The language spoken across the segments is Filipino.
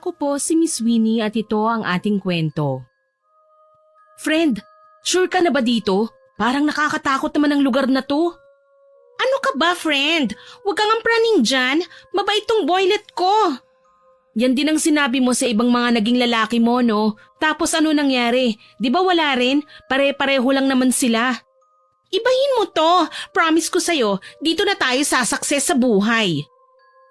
Ako po si Miss Winnie at ito ang ating kwento. Friend, sure ka na ba dito? Parang nakakatakot naman ang lugar na to. Ano ka ba, friend? Huwag kang ampraning dyan. Mabait tong boylet ko. Yan din ang sinabi mo sa ibang mga naging lalaki mo, no? Tapos ano nangyari? Di ba wala rin? Pare-pareho lang naman sila. Ibahin mo to. Promise ko sa'yo, dito na tayo sasakses sa buhay.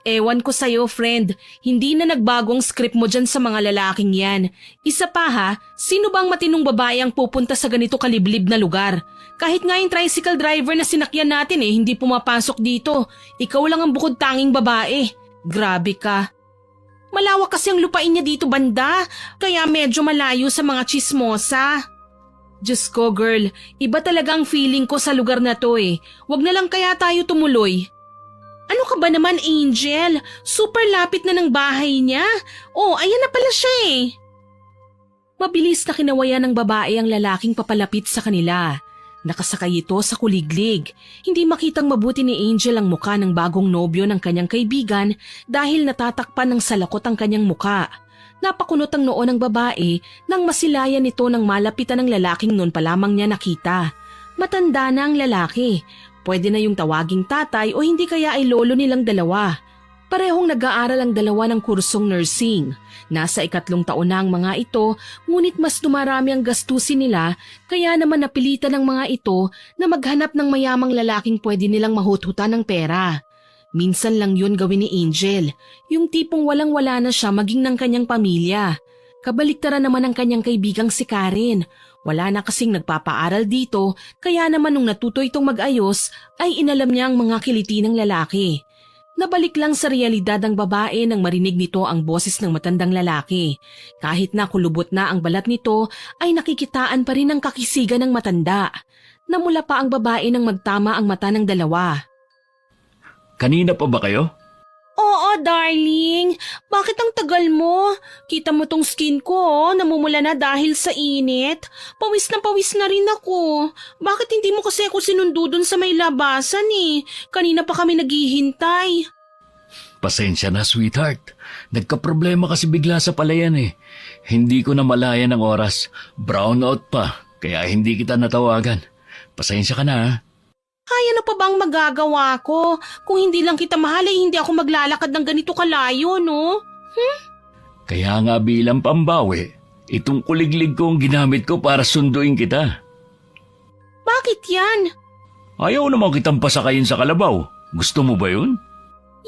Ewan ko sa'yo, friend. Hindi na nagbagong script mo dyan sa mga lalaking yan. Isa pa ha, sino bang matinong babae ang pupunta sa ganito kaliblib na lugar? Kahit nga yung tricycle driver na sinakyan natin hindi pumapasok dito. Ikaw lang ang bukod tanging babae. Grabe ka. Malawak kasi ang lupain niya dito banda, kaya medyo malayo sa mga chismosa. Diyos ko girl, iba talaga ang feeling ko sa lugar na to Wag na lang kaya tayo tumuloy. Ano ka ba naman, Angel? Super lapit na ng bahay niya. Oh, ayan na pala siya Mabilis na kinawayan ng babae ang lalaking papalapit sa kanila. Nakasakay ito sa kuliglig. Hindi makitang mabuti ni Angel ang muka ng bagong nobyo ng kanyang kaibigan dahil natatakpan ng salakot ang kanyang muka. Napakunot ang noo ng babae nang masilayan ito ng malapitan ng lalaking noon pa lamang niya nakita. Matanda na ang lalaki. Pwede na yung tawaging tatay o hindi kaya ay lolo nilang dalawa. Parehong nag-aaral ang dalawa ng kursong nursing. Nasa 3 taon na ang mga ito, ngunit mas dumarami ang gastusin nila kaya naman napilitan ng mga ito na maghanap ng mayamang lalaking pwede nilang mahuthutan ng pera. Minsan lang yun gawin ni Angel, yung tipong walang-wala na siya maging ng kanyang pamilya. Kabaliktaran naman ang kanyang kaibigang si Karen. Wala na kasing nagpapaaral dito, kaya naman nung natuto itong mag-ayos ay inalam niya ang mga kiliti ng lalaki. Nabalik lang sa realidad ang babae nang marinig nito ang boses ng matandang lalaki. Kahit na kulubot na ang balat nito ay nakikitaan pa rin ang kakisigan ng matanda. Namula pa ang babae nang magtama ang mata ng dalawa. Kanina pa ba kayo? Oo, darling. Bakit ang tagal mo? Kita mo tong skin ko, namumula na dahil sa init. Pawis na rin ako. Bakit hindi mo kasi ako sinundo dun sa may labasan Kanina pa kami naghihintay. Pasensya na, sweetheart. Nagka-problema kasi bigla sa palayan Hindi ko na malayan ang oras. Brownout pa, kaya hindi kita natawagan. Pasensya ka na Ay, ano pa bang magagawa ko? Kung hindi lang kita mahal hindi ako maglalakad ng ganito kalayo, no? Kaya nga bilang pambawi, itong kuliglig ko ang ginamit ko para sunduin kita. Bakit yan? Ayaw naman kitang pasakayin sa kalabaw. Gusto mo ba yun?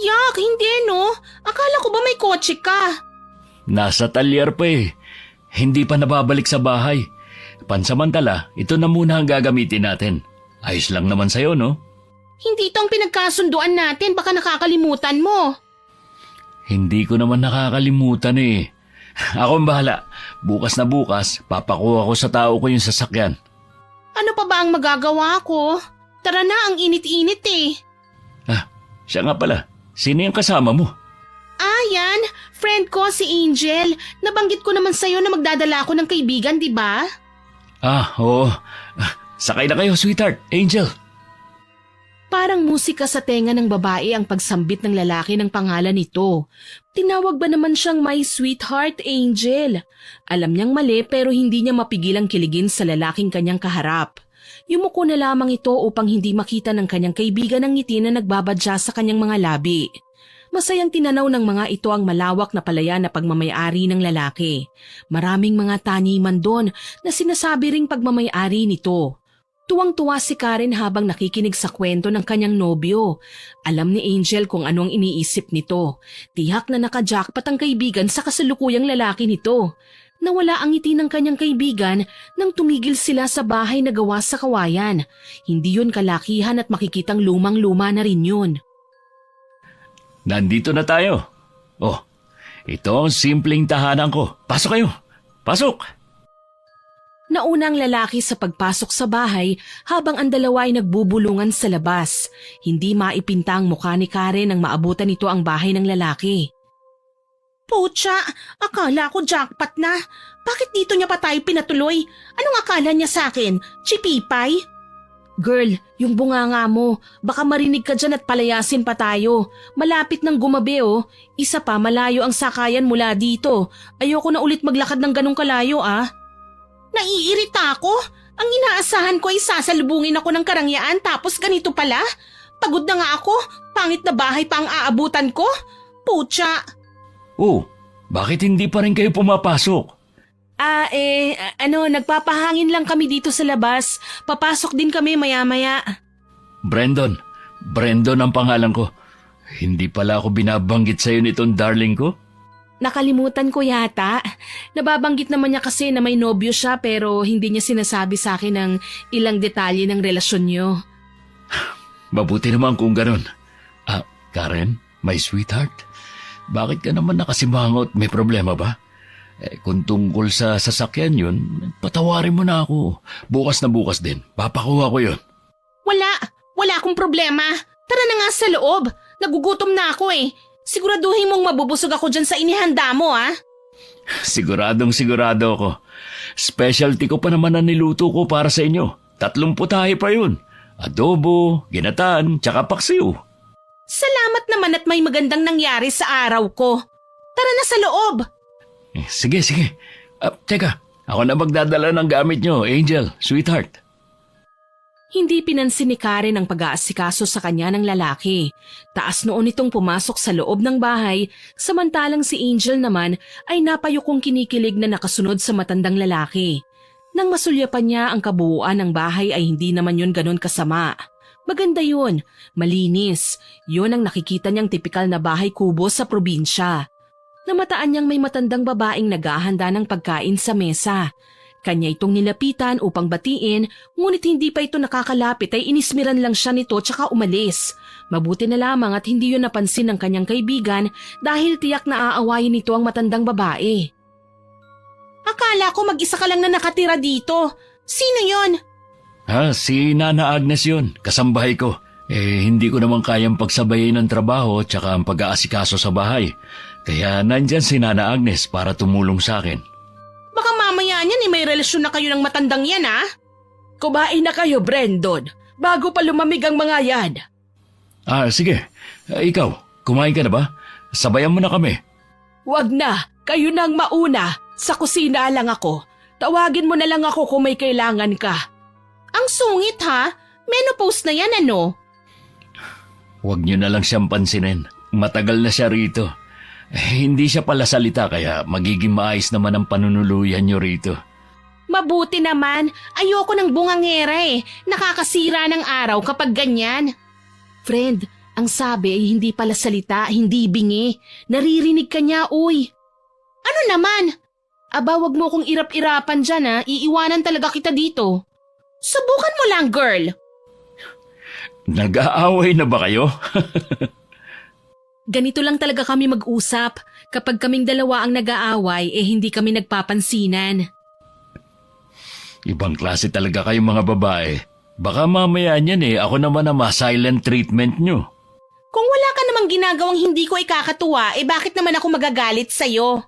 Yak, hindi no. Akala ko ba may kotse ka? Nasa talyer pa Hindi pa nababalik sa bahay. Pansamantala, ito na muna ang gagamitin natin. Ayos lang naman sa'yo, no? Hindi ito ang pinagkasunduan natin, baka nakakalimutan mo. Hindi ko naman nakakalimutan Ako ang bahala. Bukas na bukas, papakuha ko sa tao ko yung sasakyan. Ano pa ba ang magagawa ko? Tara na, ang init-init Siya nga pala. Sino yung kasama mo? Yan. Friend ko, si Angel. Nabanggit ko naman sa'yo na magdadala ako ng kaibigan, di ba? Oo. Sakay na kayo, sweetheart. Angel. Parang musika sa tenga ng babae ang pagsambit ng lalaki ng pangalan nito. Tinawag ba naman siyang my sweetheart, Angel? Alam niyang mali pero hindi niya mapigilang kiligin sa lalaking kanyang kaharap. Yumuko na lamang ito upang hindi makita ng kanyang kaibigan ang ngiti na nagbabadya sa kanyang mga labi. Masayang tinanaw ng mga ito ang malawak na palayan na pagmamayari ng lalaki. Maraming mga taniman doon na sinasabi ring pagmamayari nito. Tuwang-tuwa si Karen habang nakikinig sa kwento ng kanyang nobyo. Alam ni Angel kung ano ang iniisip nito. Tiyak na naka-jackpot ang kaibigan sa kasalukuyang lalaki nito. Nawala ang ngiti ng kanyang kaibigan nang tumigil sila sa bahay na gawa sa kawayan. Hindi yun kalakihan at makikitang lumang-luma na rin yun. Nandito na tayo. Ito ang simpleng tahanan ko. Pasok kayo. Pasok! Nauna ang lalaki sa pagpasok sa bahay habang ang dalawa ay nagbubulungan sa labas. Hindi maipinta ang mukha ni Karen nang maabutan nito ang bahay ng lalaki. Pucha, akala ko jackpot na. Bakit dito niya pa tayo pinatuloy? Anong akala niya sa akin? Chipipay? Girl, yung bunganga mo, baka marinig ka dyan at palayasin pa tayo. Malapit ng gumabi oh. Isa pa, malayo ang sakayan mula dito. Ayoko na ulit maglakad ng ganong kalayo ah. Naiirita ako. Ang inaasahan ko ay sasalubungin ako ng karangyaan tapos ganito pala. Pagod na nga ako. Pangit na bahay pa ang aabutan ko. Pucha. Oh, bakit hindi pa rin kayo pumapasok? Nagpapahangin lang kami dito sa labas. Papasok din kami maya-maya. Brandon ang pangalan ko. Hindi pala ako binabanggit sa'yo nitong darling ko? Nakalimutan ko yata. Nababanggit naman niya kasi na may nobyo siya pero hindi niya sinasabi sa akin ng ilang detalye ng relasyon niyo. Mabuti naman kung ganun. Karen, my sweetheart, bakit ka naman nakasimangot? May problema ba? Kung tungkol sa sasakyan yun, patawarin mo na ako. Bukas na bukas din. Papakuha ko yun. Wala akong problema. Tara na nga sa loob. Nagugutom na ako eh. Siguraduhin mong mabubusog ako dyan sa inihanda mo ah. Siguradong sigurado ako. Specialty ko pa naman na niluto ko para sa inyo. 3 putahe pa yun. Adobo, ginataan, tsaka paksiw. Salamat naman at may magandang nangyari sa araw ko. Tara na sa loob. Sige. Teka, ako na magdadala ng gamit nyo, Angel, sweetheart. Hindi pinansin ni Karen ang pag-aasikaso sa kanya ng lalaki. Taas noon itong pumasok sa loob ng bahay, samantalang si Angel naman ay napayukong kinikilig na nakasunod sa matandang lalaki. Nang masulyapan niya ang kabuuan ng bahay ay hindi naman yun ganon kasama. Maganda yun, malinis. Yun ang nakikita niyang tipikal na bahay kubo sa probinsya. Namataan niyang may matandang babaeng naghahanda ng pagkain sa mesa. Kanya itong nilapitan upang batiin, ngunit hindi pa ito nakakalapit ay inismiran lang siya nito tsaka umalis. Mabuti na lamang at hindi yun napansin ng kanyang kaibigan dahil tiyak na aawayin nito ang matandang babae. Akala ko mag-isa ka lang na nakatira dito. Sino yon? Si Nana Agnes yun, kasambahay ko. Hindi ko naman kayang pagsabayin ng trabaho tsaka ang pag-aasikaso sa bahay. Kaya nandyan si Nana Agnes para tumulong sa akin. Baka mamaya niyan may relasyon na kayo ng matandang yan ha? Kumain na kayo, Brandon, bago pa lumamig ang mga yan. Sige. Ikaw, kumain ka na ba? Sabayan mo na kami. Wag na, kayo nang mauna. Sa kusina lang ako. Tawagin mo na lang ako kung may kailangan ka. Ang sungit ha? Menopause na yan ano? Huwag niyo na lang siyang pansinin. Matagal na siya rito. Hindi siya pala salita kaya magiging maayos naman ang panunuluyan niyo rito. Mabuti naman. Ayoko ng bungangera eh. Nakakasira ng araw kapag ganyan. Friend, ang sabi ay hindi pala salita, hindi bingi. Naririnig ka niya, uy. Ano naman? Aba, wag mo kong irap-irapan dyan ha. Iiwanan talaga kita dito. Subukan mo lang, girl. Nag-aaway na ba kayo? Ganito lang talaga kami mag-usap. Kapag kaming dalawa ang nag-aaway, hindi kami nagpapansinan. Ibang klase talaga kayong mga babae. Baka mamaya niyan ako naman ang ma-silent treatment nyo. Kung wala ka namang ginagawang hindi ko ikakatuwa, bakit naman ako magagalit sa'yo?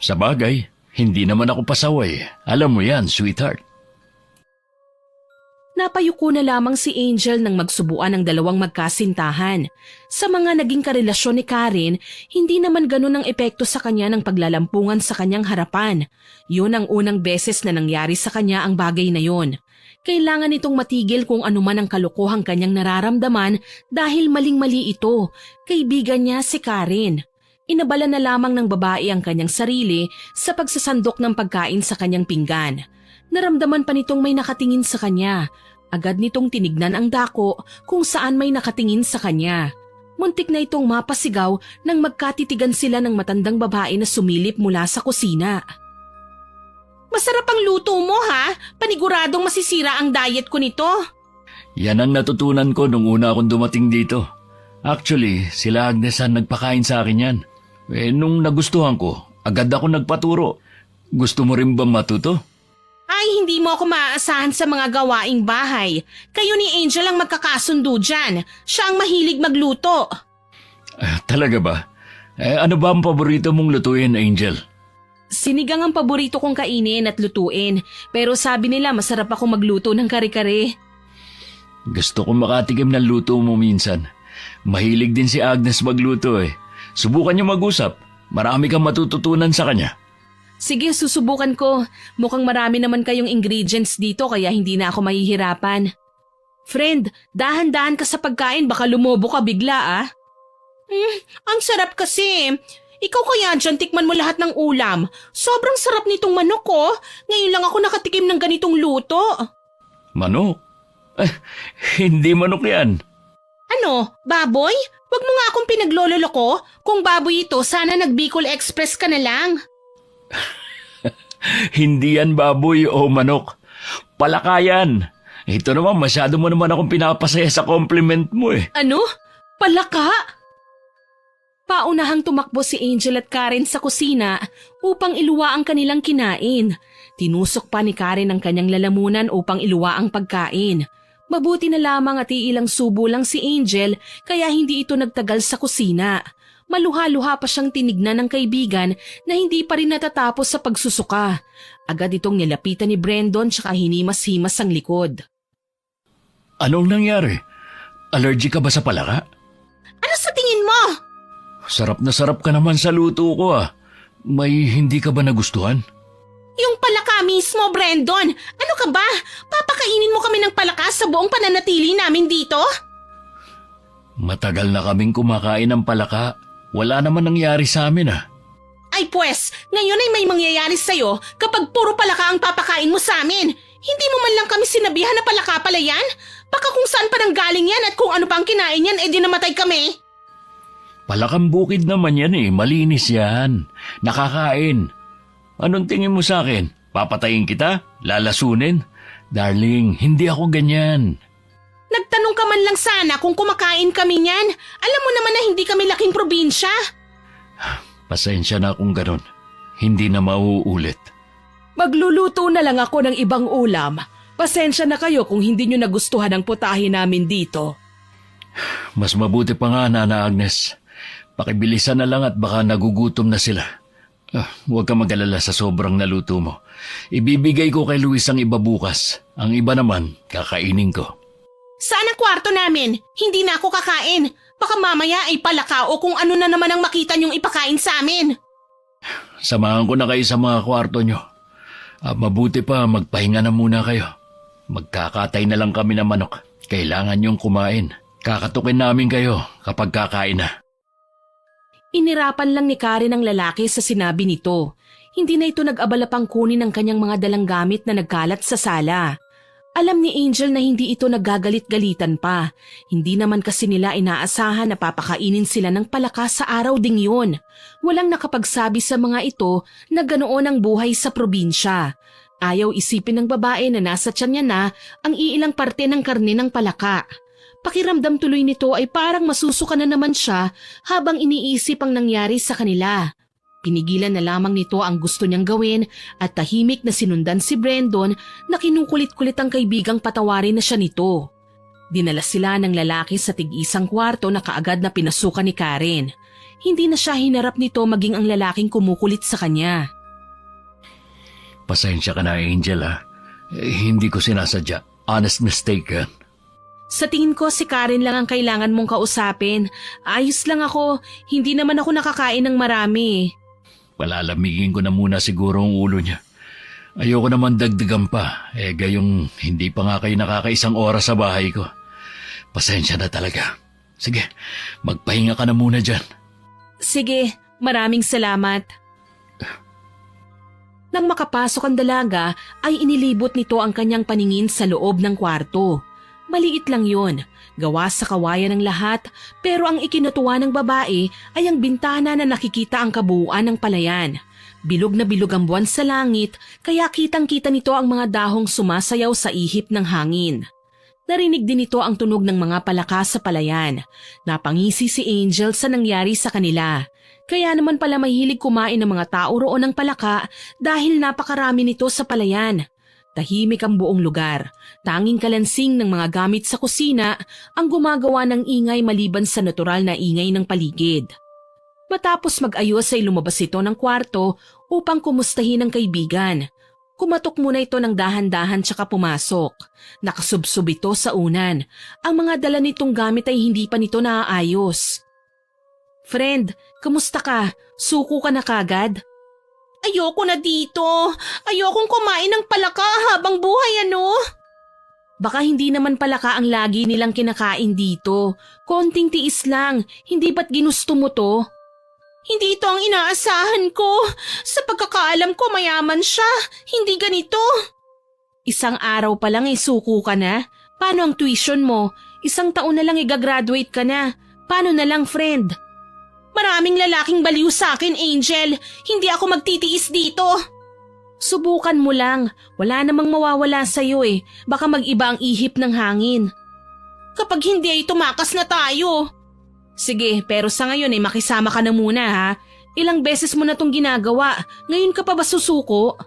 Sa bagay, hindi naman ako pasaway. Alam mo yan, sweetheart. Napayuko na lamang si Angel nang magsubuan ng dalawang magkasintahan. Sa mga naging karelasyon ni Karen, hindi naman ganun ang epekto sa kanya ng paglalampungan sa kanyang harapan. Yun ang unang beses na nangyari sa kanya ang bagay na yun. Kailangan itong matigil kung anuman ang kalokohang kanyang nararamdaman dahil maling-mali ito. Kaibigan niya si Karen. Inabala na lamang ng babae ang kanyang sarili sa pagsasandok ng pagkain sa kanyang pinggan. Naramdaman pa nitong may nakatingin sa kanya. Agad nitong tinignan ang dako kung saan may nakatingin sa kanya. Muntik na itong mapasigaw nang magkatitigan sila ng matandang babae na sumilip mula sa kusina. Masarap ang luto mo ha? Paniguradong masisira ang diet ko nito. Yan ang natutunan ko nung una akong dumating dito. Actually, sila Agnes ang nagpakain sa akin yan. Nung nagustuhan ko, agad ako nagpaturo. Gusto mo rin bang matuto? Ay, hindi mo ako maaasahan sa mga gawaing bahay. Kayo ni Angel ang magkakasundo dyan. Siya ang mahilig magluto. Talaga ba? Ano ba ang paborito mong lutuin, Angel? Sinigang ang paborito kong kainin at lutuin. Pero sabi nila masarap ako magluto ng kare-kare. Gusto kong makatikim ng luto mo minsan. Mahilig din si Agnes magluto eh. Subukan niyo mag-usap. Marami kang matututunan sa kanya. Sige, susubukan ko. Mukhang marami naman kayong ingredients dito kaya hindi na ako mahihirapan. Friend, dahan-dahan ka sa pagkain baka lumobo ka bigla ah. Ang sarap kasi. Ikaw kaya dyan, tikman mo lahat ng ulam. Sobrang sarap nitong manok ko. Ngayon lang ako nakatikim ng ganitong luto. Manok? Hindi manok yan. Ano, baboy? Wag mo nga akong pinaglololo ko. Kung baboy ito, sana nag-Bicol Express ka na lang. Hindi yan baboy o manok. Palakayan. Ito naman, masyado mo naman akong pinapasaya sa compliment mo eh. Ano? Palaka? Paunahang tumakbo si Angel at Karen sa kusina upang iluwa ang kanilang kinain. Tinusok pa ni Karen ang kanyang lalamunan upang iluwa ang pagkain. Mabuti na lamang at iilang subo lang si Angel kaya hindi ito nagtagal sa kusina. Maluha-luha pa siyang tinignan ng kaibigan na hindi pa rin natatapos sa pagsusuka. Agad itong nilapitan ni Brandon tsaka hinimas-himas ang likod. Anong nangyari? Allergic ka ba sa palaka? Ano sa tingin mo? Sarap na sarap ka naman sa luto ko ah. May hindi ka ba nagustuhan? Yung palaka mismo, Brandon. Ano ka ba? Papakainin mo kami ng palaka sa buong pananatili namin dito? Matagal na kaming kumakain ng palaka. Wala naman nangyari sa amin ah. Ay pwes, ngayon ay may mangyayari sa'yo kapag puro palaka ang papakain mo sa amin. Hindi mo man lang kami sinabihan na palaka pala yan? Baka kung saan pa nang galing yan at kung ano pang kinain yan, edi namatay kami. Palakang bukid naman yan eh. Malinis yan. Nakakain. Anong tingin mo sa akin? Papatayin kita? Lalasunin? Darling, hindi ako ganyan. Nagtanong ka man lang sana kung kumakain kami niyan. Alam mo naman na hindi kami laking probinsya. Pasensya na kung ganon. Hindi na mauulit. Magluluto na lang ako ng ibang ulam. Pasensya na kayo kung hindi nyo nagustuhan ang putahe namin dito. Mas mabuti pa nga, Nana Agnes. Pakibilisan na lang at baka nagugutom na sila. Huwag ka mag-alala sa sobrang naluto mo. Ibibigay ko kay Luis ang iba bukas. Ang iba naman, kakainin ko. Saan ang kwarto namin? Hindi na ako kakain. Baka mamaya ay palaka o kung ano na naman ang makita niyong ipakain sa amin. Samahan ko na kayo sa mga kwarto nyo. Mabuti pa, magpahinga na muna kayo. Magkakatay na lang kami ng manok. Kailangan niyong kumain. Kakatukin namin kayo kapag kakain na. Inirapan lang ni Karen ang lalaki sa sinabi nito. Hindi na ito nag-abala pang kunin ang kanyang mga dalang gamit na nagkalat sa sala. Alam ni Angel na hindi ito naggagalit-galitan pa. Hindi naman kasi nila inaasahan na papakainin sila ng palaka sa araw ding yun. Walang nakapagsabi sa mga ito na ganoon ang buhay sa probinsya. Ayaw isipin ng babae na nasa tiyan niya na ang iilang parte ng karne ng palaka. Pakiramdam tuloy nito ay parang masusuka na naman siya habang iniisip ang nangyari sa kanila. Pinigilan na lamang nito ang gusto niyang gawin at tahimik na sinundan si Brandon na kinukulit-kulit ang kaibigang patawarin na siya nito. Dinala sila ng lalaki sa tig-isang kwarto na kaagad na pinasukan ni Karen. Hindi na siya hinarap nito maging ang lalaking kumukulit sa kanya. Pasensya ka na, Angel ha. Hindi ko sinasadya. Honest mistake yan. Sa tingin ko si Karen lang ang kailangan mong kausapin. Ayos lang ako, hindi naman ako nakakain ng marami. Palalamigin ko na muna siguro ang ulo niya. Ayoko naman dagdagan pa. Gayong hindi pa nga kayo nakakaisang oras sa bahay ko. Pasensya na talaga. Sige, magpahinga ka na muna dyan. Sige, maraming salamat. Nang makapasok ang dalaga ay inilibot nito ang kanyang paningin sa loob ng kwarto. Maliit lang yon, gawa sa kawayan ng lahat, pero ang ikinatuwa ng babae ay ang bintana na nakikita ang kabuuan ng palayan. Bilog na bilog ang buwan sa langit, kaya kitang-kita nito ang mga dahong sumasayaw sa ihip ng hangin. Narinig din nito ang tunog ng mga palaka sa palayan. Napangisi si Angel sa nangyari sa kanila. Kaya naman pala mahilig kumain ng mga tao roon ng palaka dahil napakarami nito sa palayan. Tahimik ang buong lugar. Tanging kalansing ng mga gamit sa kusina ang gumagawa ng ingay maliban sa natural na ingay ng paligid. Matapos mag-ayos ay lumabas ito ng kwarto upang kumustahin ang kaibigan. Kumatok muna ito ng dahan-dahan tsaka pumasok. Nakasubsob ito sa unan. Ang mga dala nitong gamit ay hindi pa nito naaayos. Friend, kamusta ka? Suko ka na kagad? Ayoko na dito. Ayokong kumain ng palaka habang buhay Baka hindi naman palaka ang lagi nilang kinakain dito. Konting tiis lang. Hindi ba't ginusto mo to? Hindi ito ang inaasahan ko. Sa pagkakaalam ko mayaman siya. Hindi ganito. Isang araw pa lang suko ka na. Paano ang tuition mo? Isang taon na lang igagraduate ka na. Paano na lang, friend? Maraming lalaking baliw sa akin, Angel. Hindi ako magtitiis dito. Subukan mo lang. Wala namang mawawala sa'yo Baka mag-iba ang ihip ng hangin. Kapag hindi ay tumakas na tayo. Sige, pero sa ngayon makisama ka na muna ha. Ilang beses mo na tong ginagawa. Ngayon ka pa ba susuko?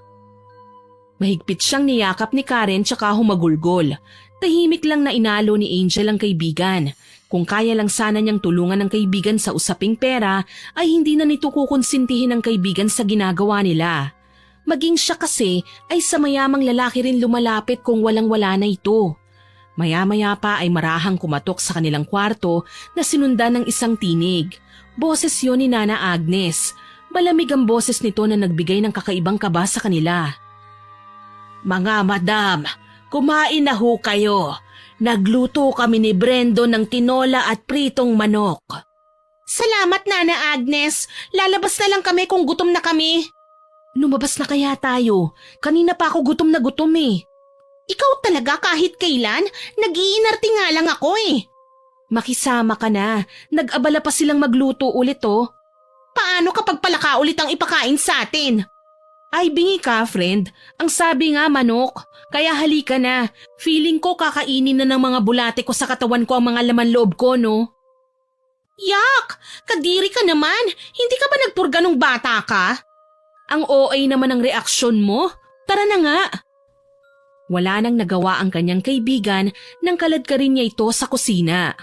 Mahigpit siyang niyakap ni Karen tsaka humagulgol. Tahimik lang na inalo ni Angel ang kaibigan. Kung kaya lang sana niyang tulungan ng kaibigan sa usaping pera, ay hindi na nito kukonsintihin ng kaibigan sa ginagawa nila. Maging siya kasi ay sa mayamang lalaki rin lumalapit kung walang-wala na ito. Maya-maya pa ay marahang kumatok sa kanilang kwarto na sinundan ng isang tinig. Boses yun ni Nana Agnes. Malamig ang boses nito na nagbigay ng kakaibang kaba sa kanila. Mga madam, kumain na ho kayo. Nagluto kami ni Brendo ng tinola at pritong manok. Salamat, Nana Agnes. Lalabas na lang kami kung gutom na kami. Lumabas na kaya tayo? Kanina pa ako gutom na gutom Ikaw talaga kahit kailan? Nag-iinarte nga lang ako Makisama ka na. Nag-abala pa silang magluto ulit Paano kapag palaka ulit ang ipakain sa atin? Ay bingi ka, friend. Ang sabi nga manok. Kaya halika na. Feeling ko kakainin na ng mga bulate ko sa katawan ko ang mga laman loob ko, no? Yak! Kadiri ka naman. Hindi ka ba nagpurga nung bata ka? Ang OA naman ang reaksyon mo. Tara na nga. Wala nang nagawa ang kanyang kaibigan nang kaladkarin niya ito sa kusina.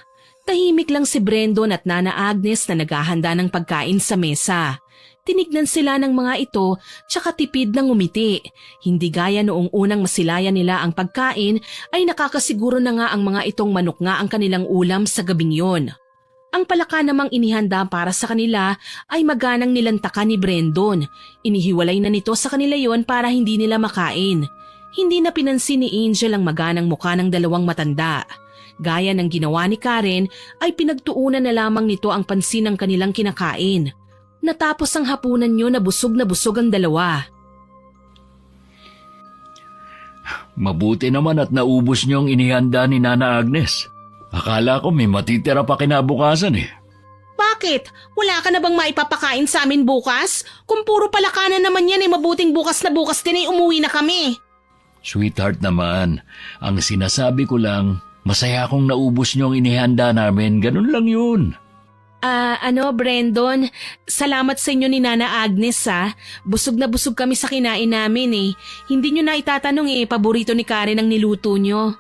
Tahimik lang si Brendon at Nana Agnes na naghahanda ng pagkain sa mesa. Tinignan sila ng mga ito tsaka tipid ng umiti. Hindi gaya noong unang masilayan nila ang pagkain ay nakakasiguro na nga ang mga itong manok nga ang kanilang ulam sa gabing yon. Ang palaka namang inihanda para sa kanila ay maganang nilantakan ni Brendon. Inihiwalay na nito sa kanila yon para hindi nila makain. Hindi na pinansin ni Angel ang maganang mukha ng dalawang matanda. Gaya ng ginawa ni Karen ay pinagtuunan na lamang nito ang pansin ng kanilang kinakain. Natapos ang hapunan niyo na busog ang dalawa. Mabuti naman at naubos niyo ang inihanda ni Nana Agnes. Akala ko may matitira pa kinabukasan Bakit? Wala ka na bang maipapakain sa amin bukas? Kung puro palakanan naman yan mabuting bukas na bukas din ay umuwi na kami. Sweetheart naman, ang sinasabi ko lang, masaya akong naubos niyo ang inihanda namin, ganun lang yun. Brendon, salamat sa inyo ni Nana Agnes Busog na busog kami sa kinain namin Hindi nyo na itatanong paborito ni Karen ang niluto nyo.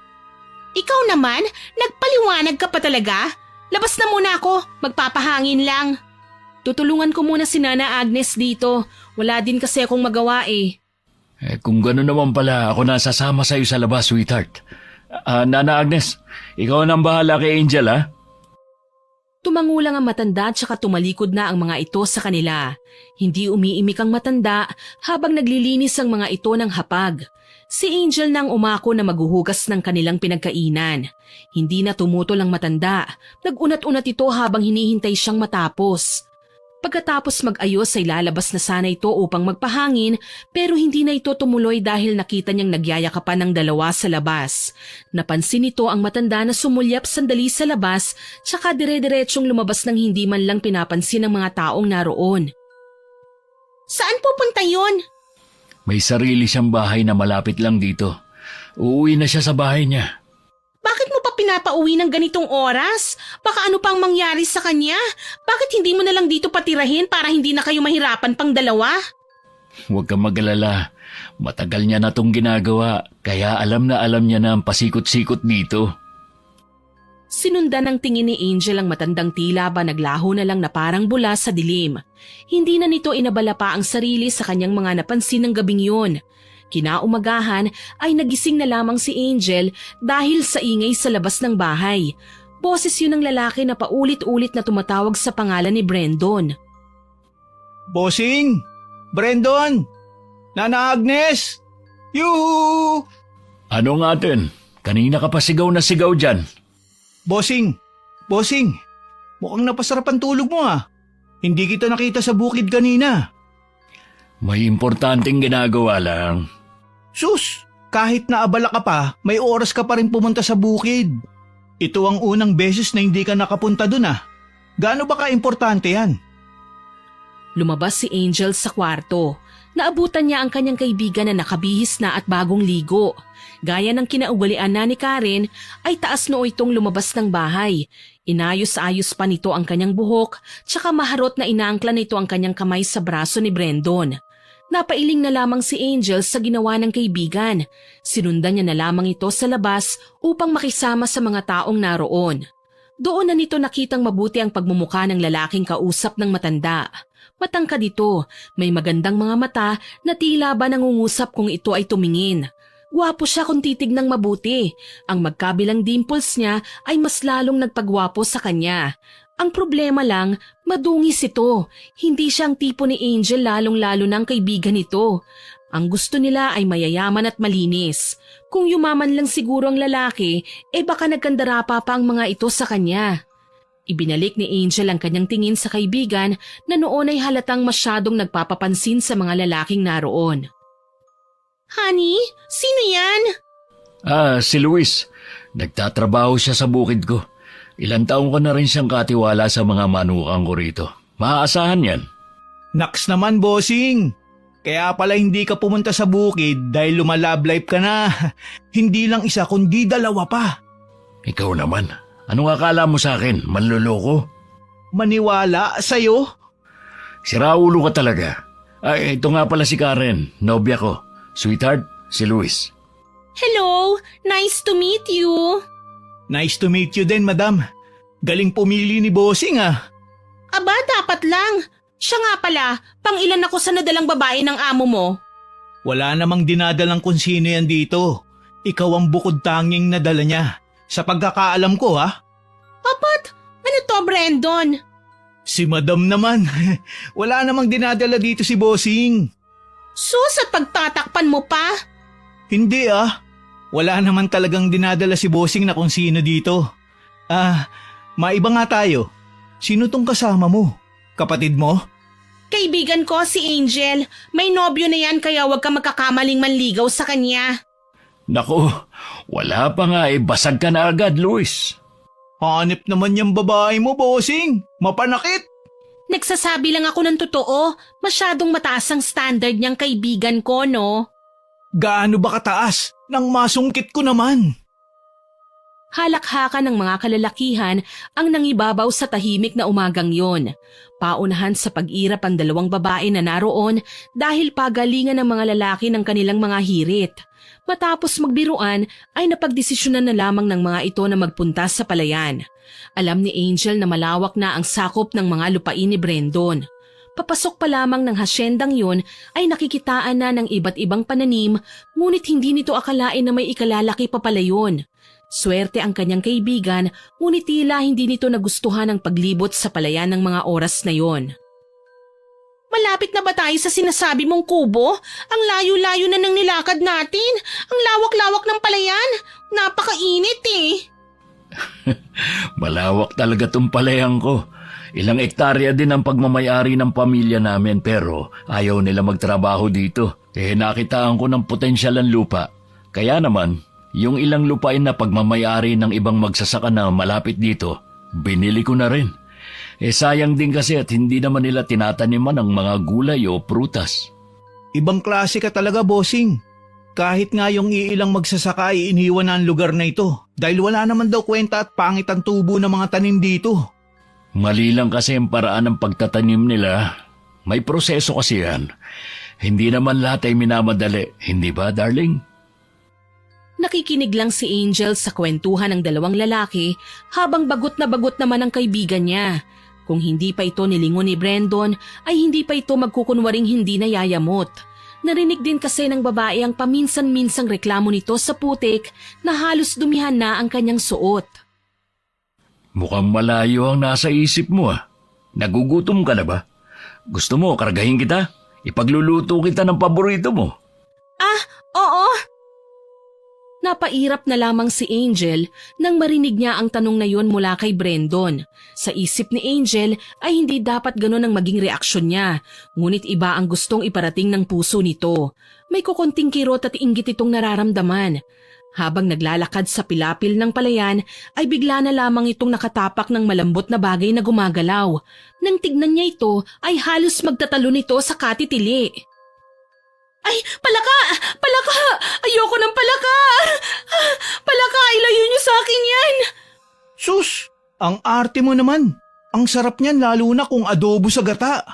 Ikaw naman, nagpaliwanag ka pa talaga? Labas na muna ako, magpapahangin lang. Tutulungan ko muna si Nana Agnes dito, wala din kasi akong magawa Kung gano'n naman pala, ako na sasama sa'yo sa labas, sweetheart. Nana Agnes, ikaw nang bahala kay Angel, Tumangulang ang matanda at saka tumalikod na ang mga ito sa kanila. Hindi umiimik ang matanda habang naglilinis ang mga ito ng hapag. Si Angel nang umako na maghuhugas ng kanilang pinagkainan. Hindi na tumutol ang matanda. Nag-unat-unat ito habang hinihintay siyang matapos. Pagkatapos mag-ayos ay lalabas na sana ito upang magpahangin pero hindi na ito tumuloy dahil nakita niyang nagyayakapan ng dalawa sa labas. Napansin nito ang matanda na sumulyap sandali sa labas tsaka dire-diretsyong lumabas ng hindi man lang pinapansin ng mga taong naroon. Saan pupunta yun? May sarili siyang bahay na malapit lang dito. Uuwi na siya sa bahay niya. Bakit mo pa pinapauwi ng ganitong oras? Baka ano pang mangyari sa kanya? Bakit hindi mo na lang dito patirahin para hindi na kayo mahirapan pang dalawa? Huwag kang mag-alala. Matagal niya na itong ginagawa, kaya alam niya na ang pasikot-sikot dito. Sinundan ng tingin ni Angel ang matandang tila ba naglaho na lang na parang bula sa dilim. Hindi na nito inabala pa ang sarili sa kanyang mga napansin ng gabing yun. Kinaumagahan ay nagising na lamang si Angel dahil sa ingay sa labas ng bahay. Boses yun ng lalaki na paulit-ulit na tumatawag sa pangalan ni Brandon. Bossing! Brandon! Nana Agnes! Yuhu! Ano nga atin? Kanina ka pa sigaw na sigaw dyan. Bossing! Bossing! Mukhang napasarap ang tulog mo ah. Hindi kita nakita sa bukid kanina. May importanteng ginagawa lang. Sus! Kahit naabala ka pa, may oras ka pa rin pumunta sa bukid. Ito ang unang beses na hindi ka nakapunta dun ah. Gaano ba ka-importante yan? Lumabas si Angel sa kwarto. Naabutan niya ang kanyang kaibigan na nakabihis na at bagong ligo. Gaya ng kinaugalian na ni Karen, ay taas noo itong lumabas ng bahay. Inayos-ayos pa nito ang kanyang buhok, tsaka maharot na inaangkla nito ang kanyang kamay sa braso ni Brandon. Napailing na lamang si Angel sa ginawa ng kaibigan. Sinundan niya na lamang ito sa labas upang makisama sa mga taong naroon. Doon na nito nakitang mabuti ang pagmumukha ng lalaking kausap ng matanda. Matangkad ito, may magandang mga mata na tila ba nangungusap kung ito ay tumingin. Gwapo siya kung titignang mabuti. Ang magkabilang dimples niya ay mas lalong nagpagwapo sa kanya. Ang problema lang, madungis ito. Hindi siya ang tipo ni Angel lalong-lalo ng kaibigan nito. Ang gusto nila ay mayayaman at malinis. Kung yumaman lang siguro ang lalaki, baka nagkandarapa pa ang mga ito sa kanya. Ibinalik ni Angel ang kanyang tingin sa kaibigan na noon ay halatang masyadong nagpapapansin sa mga lalaking naroon. Honey, sino yan? Si Luis. Nagtatrabaho siya sa bukid ko. Ilang taong ko na rin siyang katiwala sa mga manukang ko rito. Maaasahan yan. Naks naman, bossing! Kaya pala hindi ka pumunta sa bukid dahil lumalab life ka na. Hindi lang isa kundi dalawa pa. Ikaw naman. Anong akala mo sa akin? Manloloko? Maniwala sa'yo? Siraulo ka talaga. Ito nga pala si Karen, nobya ko. Sweetheart, si Luis. Hello, nice to meet you. Nice to meet you din, madam. Galing pumili ni bossing ah. Aba, dapat lang. Siya nga pala, pang-ilan ako sa nadalang babae ng amo mo? Wala namang dinadalang kung sino yan dito. Ikaw ang bukod tanging nadala niya. Sa pagkakaalam ko ha. Apat, ano to Brandon? Si madam naman. Wala namang dinadala dito si bossing. Sus at pagtatakpan mo pa? Hindi ah. Wala naman talagang dinadala si bossing na kung sino dito. Maiba nga tayo. Sino tong kasama mo? Kapatid mo? Kaibigan ko si Angel. May nobyo na yan kaya huwag ka magkakamaling manligaw sa kanya. Naku, wala pa nga basag ka na agad, Luis. Hanip naman yung babae mo, bossing. Mapanakit. Nagsasabi lang ako ng totoo. Masyadong mataas ang standard niyang kaibigan ko, no? Gaano ba kataas? Nang masungkit ko naman. Halakhakan ng mga kalalakihan ang nangibabaw sa tahimik na umagang yon. Paunahan sa pag-irap ang dalawang babae na naroon dahil pagalingan ng mga lalaki ng kanilang mga hirit. Matapos magbiruan ay napagdesisyonan na lamang ng mga ito na magpunta sa palayan. Alam ni Angel na malawak na ang sakop ng mga lupain ni Brandon. Papasok pa lamang ng hasyendang yun ay nakikitaan na ng iba't ibang pananim ngunit hindi nito akalain na may ikalalaki pa pala yun. Swerte ang kanyang kaibigan ngunit tila hindi nito nagustuhan ang paglibot sa palayan ng mga oras na yon. Malapit na ba tayo sa sinasabi mong kubo? Ang layo-layo na ng nilakad natin. Ang lawak-lawak ng palayan. Napakainit eh. Malawak talaga tong palayan ko. Ilang ektarya din ang pagmamayari ng pamilya namin pero ayaw nila magtrabaho dito. Nakitaan ko ng potensyal ang lupa. Kaya naman, yung ilang lupain na pagmamayari ng ibang magsasaka na malapit dito, binili ko na rin. Sayang din kasi at hindi naman nila tinataniman ang mga gulay o prutas. Ibang klase ka talaga, bossing. Kahit nga yung iilang magsasaka ay iniwan na ang lugar na ito dahil wala naman daw kwenta at pangit ang tubo ng mga tanim dito. Mali lang kasi ang paraan ng pagtatanim nila. May proseso kasi yan. Hindi naman lahat ay minamadali, hindi ba, darling? Nakikinig lang si Angel sa kwentuhan ng dalawang lalaki habang bagot naman ang kaibigan niya. Kung hindi pa ito nilingon ni Brandon ay hindi pa ito magkukunwaring hindi nayayamot. Narinig din kasi ng babae ang paminsan-minsang reklamo nito sa putik na halos dumihan na ang kanyang suot. Mukhang malayo ang nasa isip mo ah. Nagugutom ka na ba? Gusto mo, kargahin kita? Ipagluluto kita ng paborito mo. Ah, oo! Napairap na lamang si Angel nang marinig niya ang tanong na yon mula kay Brandon. Sa isip ni Angel ay hindi dapat ganon ang maging reaksyon niya, ngunit iba ang gustong iparating ng puso nito. May kukunting kirot at inggit itong nararamdaman. Habang naglalakad sa pilapil ng palayan ay bigla na lamang itong nakatapak ng malambot na bagay na gumagalaw. Nang tignan niya ito ay halos magtatalo nito sa katitili. Ay, palaka! Palaka! Ayoko ng palaka! Palaka, ilayo niyo sa akin yan! Sus, ang arte mo naman. Ang sarap niyan lalo na kung adobo sa gata.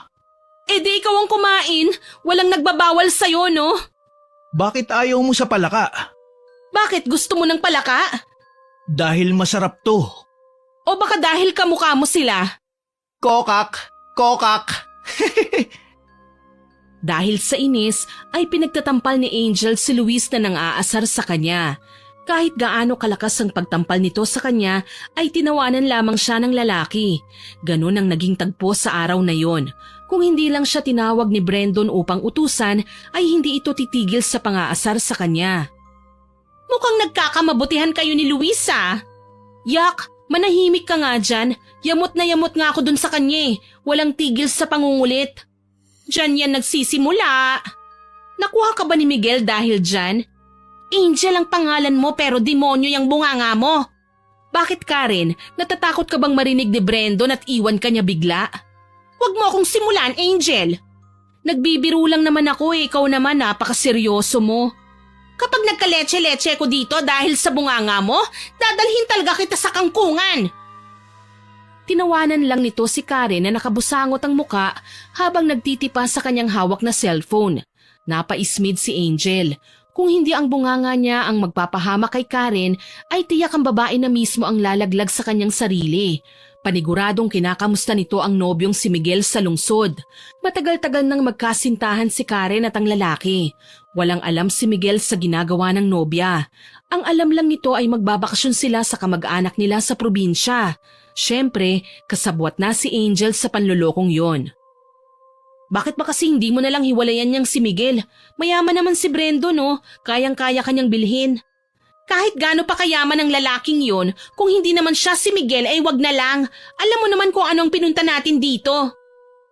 Eh di ikaw ang kumain. Walang nagbabawal sa'yo, no? Bakit ayaw mo sa palaka? Bakit gusto mo ng palaka? Dahil masarap to. O baka dahil kamukha mo sila? Kokak! Kokak! Dahil sa inis ay pinagtatampal ni Angel si Luis na nang-aasar sa kanya. Kahit gaano kalakas ang pagtampal nito sa kanya ay tinawanan lamang siya ng lalaki. Ganun ang naging tagpo sa araw na yon. Kung hindi lang siya tinawag ni Brandon upang utusan ay hindi ito titigil sa pang-aasar sa kanya. Mukhang nagkakamabutihan kayo ni Luisa. Yak, manahimik ka nga dyan. Yamot na yamot nga ako dun sa kanya eh. Walang tigil sa pangungulit. Diyan yan nagsisimula. Nakuha ka ba ni Miguel dahil dyan? Angel ang pangalan mo pero demonyo yung bunganga mo. Bakit Karen? Natatakot ka bang marinig ni Brandon at iwan ka niya bigla? Huwag mo akong simulan, Angel. Nagbibiro lang naman ako eh. Ikaw naman napakaseryoso mo. Kapag nagkaleche-leche ko dito dahil sa bunganga mo, dadalhin talaga kita sa kangkungan. Tinawanan lang nito si Karen na nakabusangot ang muka habang nagtitipa sa kanyang hawak na cellphone. Napaismid si Angel. Kung hindi ang bunganga niya ang magpapahama kay Karen, ay tiyak ang babae na mismo ang lalaglag sa kanyang sarili. Paniguradong kinakamusta nito ang nobyong si Miguel sa lungsod. Matagal-tagal nang magkasintahan si Karen at ang lalaki. Walang alam si Miguel sa ginagawa ng nobya. Ang alam lang nito ay magbabakasyon sila sa kamag-anak nila sa probinsya. Siyempre, kasabwat na si Angel sa panlolokong yon. Bakit ba kasi hindi mo nalang hiwalayan niyang si Miguel? Mayaman naman si Brendo, no? Kayang-kaya kanyang bilhin. Kahit gaano pa kayaman ang lalaking yon, kung hindi naman siya si Miguel ay wag na lang. Alam mo naman kung anong pinunta natin dito.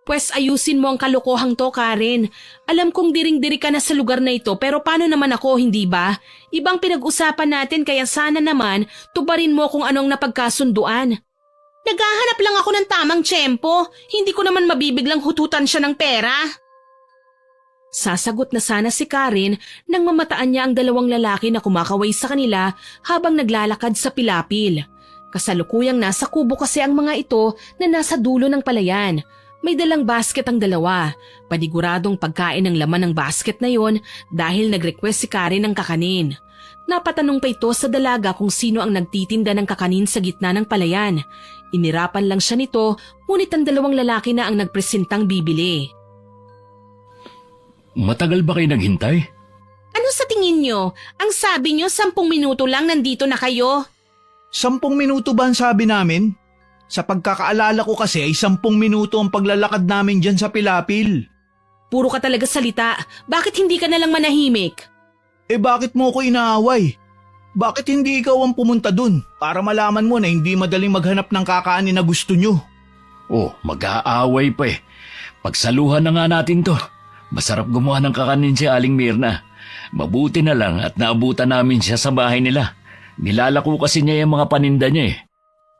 Pwes ayusin mo ang kalokohang to, Karen. Alam kong diring-diri ka na sa lugar na ito pero paano naman ako, hindi ba? Ibang pinag-usapan natin kaya sana naman tubarin mo kung anong napagkasunduan. Naghahanap lang ako ng tamang tiyempo. Hindi ko naman mabibiglang hututan siya ng pera. Sasagot na sana si Karen nang mamataan niya ang dalawang lalaki na kumakaway sa kanila habang naglalakad sa pilapil. Kasalukuyang nasa kubo kasi ang mga ito na nasa dulo ng palayan. May dalang basket ang dalawa. Paniguradong pagkain ng laman ng basket na yon dahil nag-request si Karen ng kakanin. Napatanong pa ito sa dalaga kung sino ang nagtitinda ng kakanin sa gitna ng palayan. Inirapan lang siya nito, ngunit ang dalawang lalaki na ang nagpresentang bibili. Matagal ba kayo naghintay? Ano sa tingin nyo? Ang sabi nyo 10 minuto lang nandito na kayo. 10 minuto ba ang sabi namin? Sa pagkakaalala ko kasi ay 10 minuto ang paglalakad namin dyan sa pilapil. Puro ka talaga salita. Bakit hindi ka nalang manahimik? Eh bakit mo ko inaaway? Bakit hindi ikaw ang pumunta dun para malaman mo na hindi madaling maghanap ng kakanin na gusto nyo? Oh, mag-aaway pa eh. Pagsaluhan na nga natin to. Masarap gumawa ng kakanin si Aling Mirna. Mabuti na lang at naabutan namin siya sa bahay nila. Nilalako kasi niya yung mga paninda niya eh.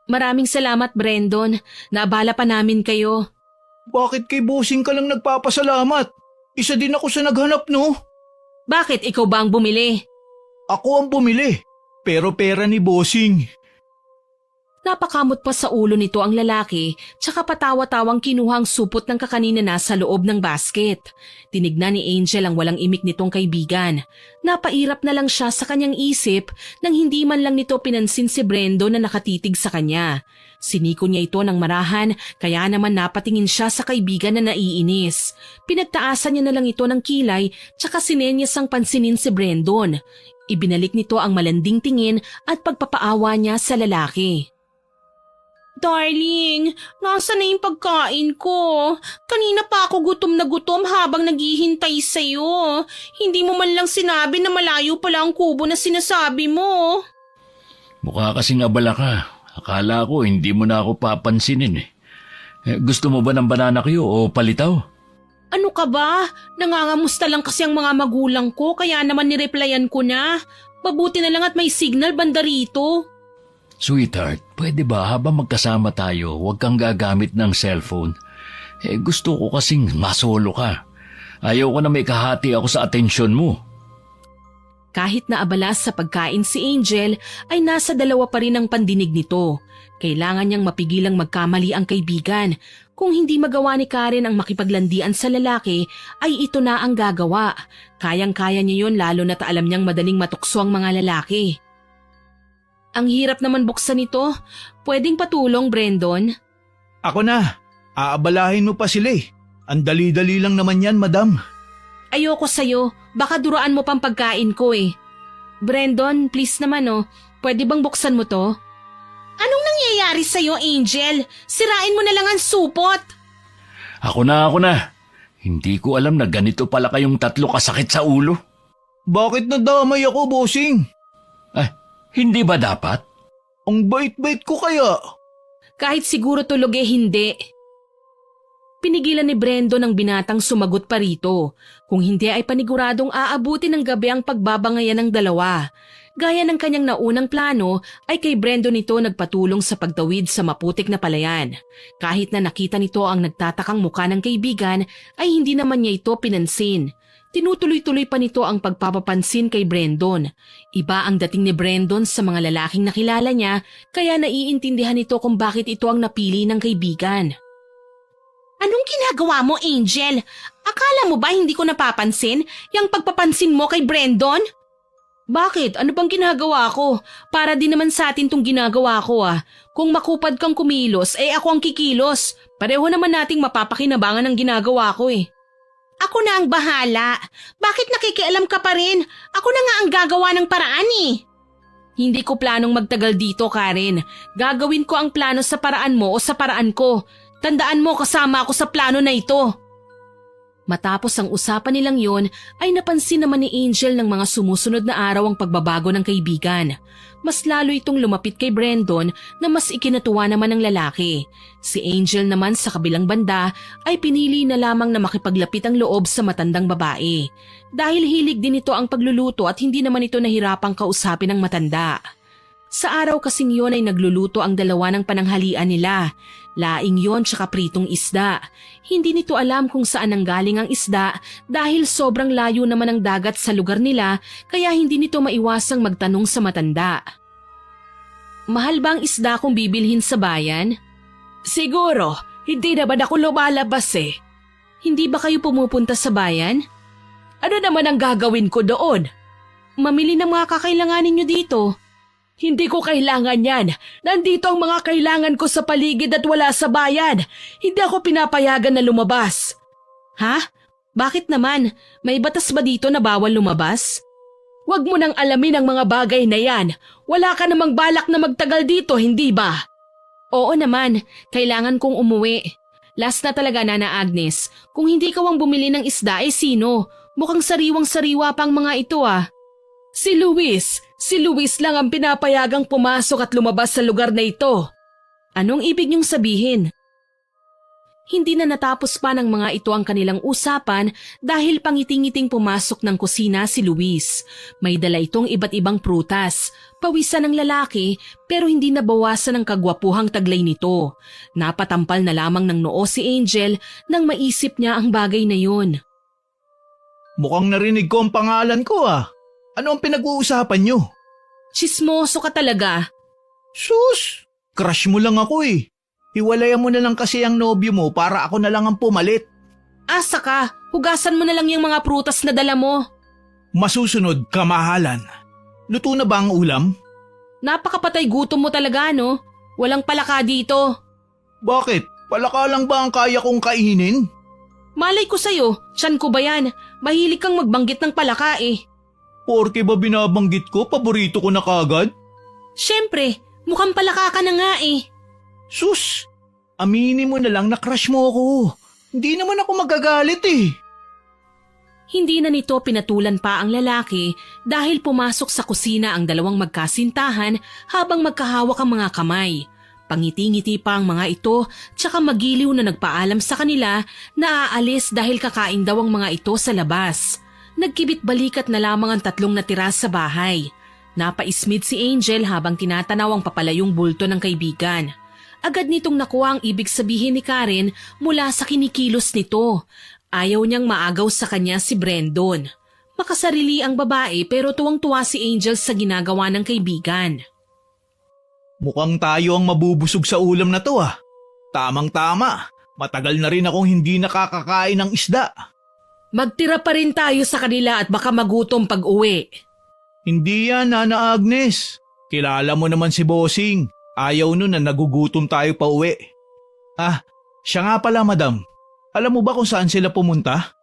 Maraming salamat, Brandon. Naabala pa namin kayo. Bakit kay bossing ka lang nagpapasalamat? Isa din ako sa naghanap, no? Bakit ikaw ba ang bumili? Ako ang bumili, pero pera ni bossing. Napakamot pa sa ulo nito ang lalaki, tsaka patawa-tawang kinuha ang supot ng kakanina na sa loob ng basket. Tinignan ni Angel ang walang imik nitong kaibigan. Napairap na lang siya sa kanyang isip nang hindi man lang nito pinansin si Brendo na nakatitig sa kanya. Siniko niya ito ng marahan, kaya naman napatingin siya sa kaibigan na naiinis. Pinagtaasan niya na lang ito ng kilay, tsaka sinenyas ang pansinin si Brendon. Ibinalik nito ang malanding tingin at pagpapaawa niya sa lalaki. Darling, nasa na yung pagkain ko? Kanina pa ako gutom na gutom habang naghihintay sa'yo. Hindi mo man lang sinabi na malayo pala ang kubo na sinasabi mo. Mukha kasing abala ka. Akala ko hindi mo na ako papansinin eh. Gusto mo ba ng banana Q o palitaw? Ano ka ba? Nangangamusta lang kasi ang mga magulang ko kaya naman nireplyan ko na. Mabuti na lang at may signal banda rito. Sweetheart, pwede ba habang magkasama tayo, huwag kang gagamit ng cellphone? Gusto ko kasing masolo ka. Ayaw ko na may kahati ako sa atensyon mo. Kahit na abala sa pagkain si Angel, ay nasa dalawa pa rin ang pandinig nito. Kailangan niyang mapigilang magkamali ang kaibigan. Kung hindi magawa ni Karen ang makipaglandian sa lalaki, ay ito na ang gagawa. Kayang-kaya niya yun lalo na't alam niyang madaling matukso ang mga lalaki. Ang hirap naman buksan ito. Pwedeng patulong, Brendon? Ako na. Aabalahin mo pa sila eh. Ang dali-dali lang naman yan, madam. Ayoko sa'yo. Baka duraan mo pang pagkain ko eh. Brendon, please naman oh. Pwede bang buksan mo to? Anong nangyayari sa'yo, Angel? Sirain mo na lang ang supot. Ako na. Hindi ko alam na ganito pala kayong tatlo kasakit sa ulo. Bakit nadamay ako, bossing? Hindi ba dapat? Ang bait-bait ko kaya. Kahit siguro tulog eh hindi. Pinigilan ni Brendo ng binatang sumagot pa rito. Kung hindi ay paniguradong aabuti ng gabi ang pagbabangayan ng dalawa. Gaya ng kanyang naunang plano ay kay Brendo nito nagpatulong sa pagtawid sa maputik na palayan. Kahit na nakita nito ang nagtatakang mukha ng kaibigan ay hindi naman niya ito pinansin. Tinutuloy-tuloy pa nito ang pagpapapansin kay Brendon. Iba ang dating ni Brendon sa mga lalaking nakilala niya kaya naiintindihan nito kung bakit ito ang napili ng kaibigan. Anong ginagawa mo, Angel? Akala mo ba hindi ko napapansin yung pagpapansin mo kay Brendon? Bakit? Ano bang ginagawa ko? Para din naman sa atin tong ginagawa ko ah. Kung makupad kang kumilos, ako ang kikilos. Pareho naman nating mapapakinabangan ang ginagawa ko eh. Ako na ang bahala. Bakit nakikialam ka pa rin? Ako na nga ang gagawa ng paraan eh. Hindi ko planong magtagal dito, Karen. Gagawin ko ang plano sa paraan mo o sa paraan ko. Tandaan mo kasama ako sa plano na ito. Matapos ang usapan nilang yon ay napansin naman ni Angel ng mga sumusunod na araw ang pagbabago ng kaibigan. Mas lalo itong lumapit kay Brendon na mas ikinatuwa naman ng lalaki. Si Angel naman sa kabilang banda ay pinili na lamang na makipaglapit ang loob sa matandang babae. Dahil hilig din ito ang pagluluto at hindi naman ito nahirapang kausapin ng matanda. Sa araw kasing yon ay nagluluto ang dalawa ng pananghalian nila. Laing yon tsaka pritong isda. Hindi nito alam kung saan nanggaling ang isda dahil sobrang layo naman ang dagat sa lugar nila kaya hindi nito maiwasang magtanong sa matanda. Mahal ba ang isda kung bibilhin sa bayan? Siguro, hindi naman ako lumalabas eh. Hindi ba kayo pumupunta sa bayan? Ano naman ang gagawin ko doon? Mamili ng mga kakailanganin nyo dito. Hindi ko kailangan yan. Nandito ang mga kailangan ko sa paligid at wala sa bayan. Hindi ako pinapayagan na lumabas. Ha? Bakit naman? May batas ba dito na bawal lumabas? Huwag mo nang alamin ang mga bagay na yan. Wala ka namang balak na magtagal dito, hindi ba? Oo naman. Kailangan kong umuwi. Last na talaga, Nana Agnes. Kung hindi ka ang bumili ng isda, sino? Mukhang sariwang-sariwa pang mga ito ah. Si Luis. Si Luis lang ang pinapayagang pumasok at lumabas sa lugar na ito. Anong ibig niyong sabihin? Hindi na natapos pa ng mga ito ang kanilang usapan dahil pangiting-iting pumasok ng kusina si Luis. May dala itong iba't ibang prutas. Pawisan ng lalaki pero hindi nabawasan ng kagwapuhang taglay nito. Napatampal na lamang ng noo si Angel nang maisip niya ang bagay na yun. Mukhang narinig ko ang pangalan ko ah. Ano ang pinag-uusapan nyo? Chismoso ka talaga. Sus! Crush mo lang ako eh. Hiwalayan mo na lang kasi ang nobyo mo para ako na lang ang pumalit. Asa ka, hugasan mo na lang yung mga prutas na dala mo. Masusunod, kamahalan. Luto na ba ang ulam? Napakapatay gutom mo talaga, no? Walang palaka dito. Bakit? Palaka lang ba ang kaya kong kainin? Malay ko sa'yo, tiyan ko ba yan? Mahilig kang magbanggit ng palaka eh. Porke ba binabanggit ko, paborito ko na kagad? Siyempre, mukhang palaka ka na nga eh. Sus, aminin mo na lang na crush mo ako. Hindi naman ako magagalit eh. Hindi na nito pinatulan pa ang lalaki dahil pumasok sa kusina ang dalawang magkasintahan habang magkahawak ang mga kamay. Pangiti-ngiti pa ang mga ito tsaka magiliw na nagpaalam sa kanila na aalis dahil kakain daw ang mga ito sa labas. Nagkibit balikat na lamang ang tatlong natira sa bahay. Napaismid si Angel habang tinatanaw ang papalayong bulto ng kaibigan. Agad nitong nakuha ang ibig sabihin ni Karen mula sa kinikilos nito. Ayaw niyang maagaw sa kanya si Brandon. Makasarili ang babae pero tuwang-tuwa si Angel sa ginagawa ng kaibigan. Mukhang tayo ang mabubusog sa ulam na to ah. Tamang-tama, matagal na rin akong hindi nakakakain ng isda. Magtira pa rin tayo sa kanila at baka magutom pag uwi. Hindi yan, Nana Agnes. Kilala mo naman si Bossing. Ayaw nun na nagugutom tayo pa uwi. Ah, siya nga pala madam. Alam mo ba kung saan sila pumunta?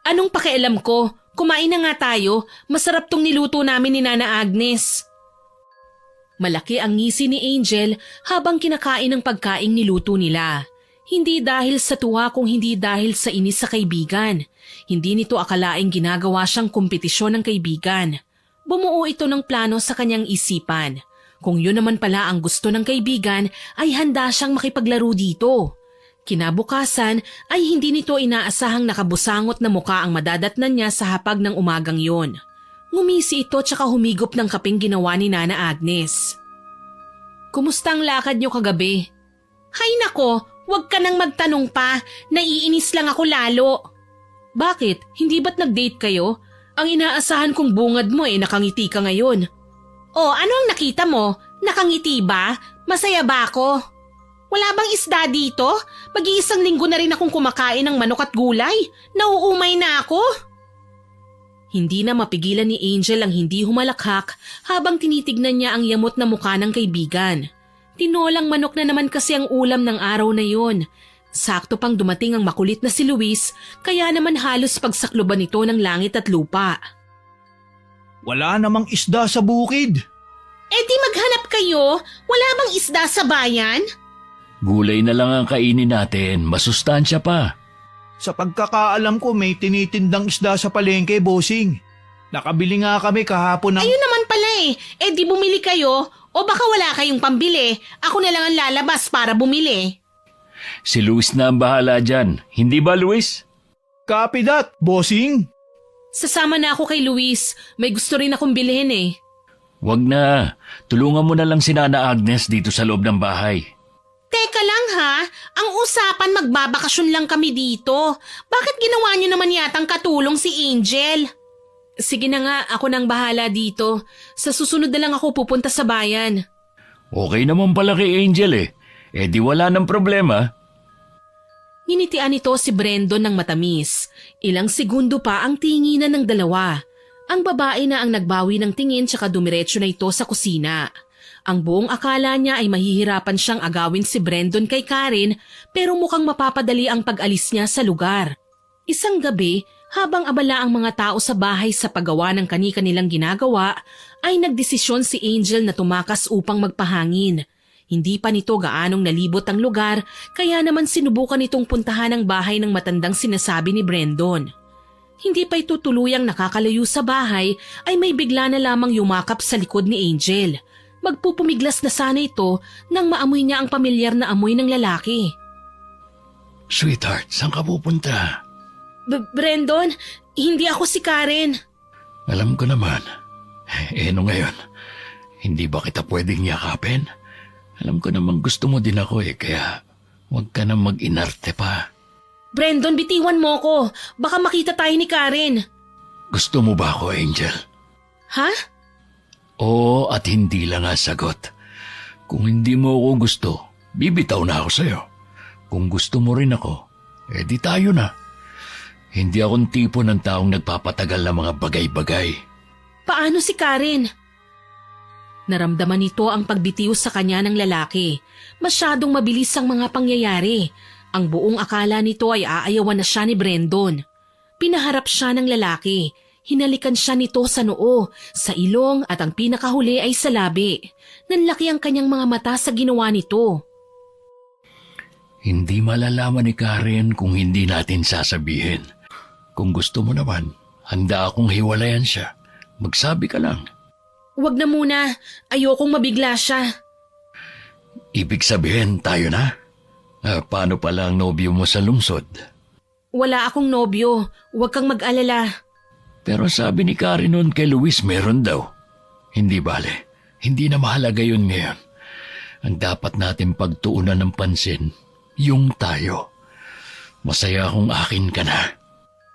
Anong pakialam ko? Kumain na nga tayo. Masarap tong niluto namin ni Nana Agnes. Malaki ang ngisi ni Angel habang kinakain ang pagkaing niluto nila. Hindi dahil sa tuwa kung hindi dahil sa inis sa kaibigan. Hindi nito akalaing ginagawa siyang kompetisyon ng kaibigan. Bumuo ito ng plano sa kanyang isipan. Kung yun naman pala ang gusto ng kaibigan ay handa siyang makipaglaro dito. Kinabukasan ay hindi nito inaasahang nakabusangot na muka ang madadatnan niya sa hapag ng umagang yon. Ngumisi ito tsaka humigop ng kapeng ginawa ni Nana Agnes. Kumusta ang lakad niyo kagabi? Hay nako, wag ka nang magtanong pa, naiinis lang ako lalo. Bakit? Hindi ba't nag-date kayo? Ang inaasahan kong bungad mo nakangiti ka ngayon. Oh, ano ang nakita mo? Nakangiti ba? Masaya ba ako? Wala bang isda dito? Mag-iisang linggo na rin akong kumakain ng manok at gulay. Nauumay na ako. Hindi na mapigilan ni Angel ang hindi humalakhak habang tinitignan niya ang yamot na mukha ng kaibigan. Tinolang manok na naman kasi ang ulam ng araw na yon. Sakto pang dumating ang makulit na si Luis, kaya naman halos pagsakloban nito ng langit at lupa. Wala namang isda sa bukid. Eh di maghanap kayo, wala bang isda sa bayan? Gulay na lang ang kainin natin, masustansya pa. Sa pagkakaalam ko may tinitindang isda sa palengke, Bossing. Nakabili nga kami kahapon ng... Ayun naman pala eh di bumili kayo o baka wala kayong pambili, ako na lang ang lalabas para bumili. Si Luis na ang bahala dyan, hindi ba Luis? Copy that, Bossing. Sasama na ako kay Luis, may gusto rin akong bilhin eh. Wag na, tulungan mo na lang si Nana Agnes dito sa loob ng bahay. Teka lang ha, ang usapan magbabakasyon lang kami dito. Bakit ginawa niyo naman yatang katulong si Angel? Sige na nga, ako nang bahala dito. Sa susunod na lang ako pupunta sa bayan. Okay naman pala kay Angel eh di wala ng problema. Nginitian nito si Brandon ng matamis. Ilang segundo pa ang tinginan ng dalawa. Ang babae na ang nagbawi ng tingin tsaka dumiretso na ito sa kusina. Ang buong akala niya ay mahihirapan siyang agawin si Brandon kay Karen pero mukhang mapapadali ang pag-alis niya sa lugar. Isang gabi, habang abala ang mga tao sa bahay sa paggawa ng kani-kanilang ginagawa, ay nagdesisyon si Angel na tumakas upang magpahangin. Hindi pa nito gaanong nalibot ang lugar kaya naman sinubukan nitong puntahan ang bahay ng matandang sinasabi ni Brandon. Hindi pa ito tuluyang nakakalayo sa bahay ay may bigla na lamang yumakap sa likod ni Angel. Magpupumiglas na sana ito nang maamoy niya ang pamilyar na amoy ng lalaki. Sweetheart, saan ka pupunta? Brandon, hindi ako si Karen. Alam ko naman. No ngayon, hindi ba kita pwedeng yakapin? Alam ko namang gusto mo din ako kaya huwag ka na mag-inarte pa. Brandon, bitiwan mo ko. Baka makita tayo ni Karen. Gusto mo ba ako, Angel? Ha? Oo at hindi lang ang sagot. Kung hindi mo ako gusto, bibitaw na ako sa'yo. Kung gusto mo rin ako, di tayo na. Hindi akong tipo ng taong nagpapatagal ng mga bagay-bagay. Paano si Karen? Naramdaman nito ang pagbitiw sa kanya ng lalaki. Masyadong mabilis ang mga pangyayari. Ang buong akala nito ay aayawan na siya ni Brandon. Pinaharap siya ng lalaki. Hinalikan siya nito sa noo, sa ilong at ang pinakahuli ay sa labi. Nanlaki ang kanyang mga mata sa ginawa nito. Hindi malalaman ni Karen kung hindi natin sasabihin. Kung gusto mo naman, handa akong hiwalayan siya. Magsabi ka lang. Huwag na muna. Ayokong mabigla siya. Ibig sabihin tayo na? Paano pala ang nobyo mo sa lungsod? Wala akong nobyo. Huwag kang mag-alala. Pero sabi ni Karen noon kay Luis meron daw. Hindi bale. Hindi na mahalaga yun ngayon. Ang dapat natin pagtuunan ng pansin, yung tayo. Masaya akong akin ka na.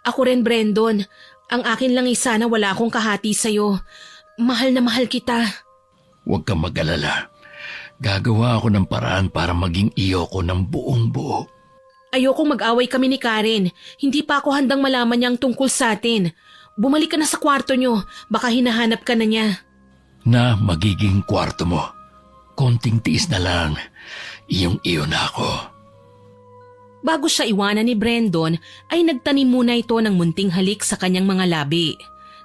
Ako rin, Brandon. Ang akin lang sana wala akong kahati sa'yo. Mahal na mahal kita. Huwag kang mag-alala. Gagawa ako ng paraan para maging iyo ko ng buong buo. Ayokong mag-away kami ni Karen. Hindi pa ako handang malaman niyang tungkol sa atin. Bumalik ka na sa kwarto niyo. Baka hinahanap ka na niya. Na magiging kwarto mo. Konting tiis na lang. Iyong-iyo na ako. Bago siya iwanan ni Brandon, ay nagtanim muna ito ng munting halik sa kanyang mga labi.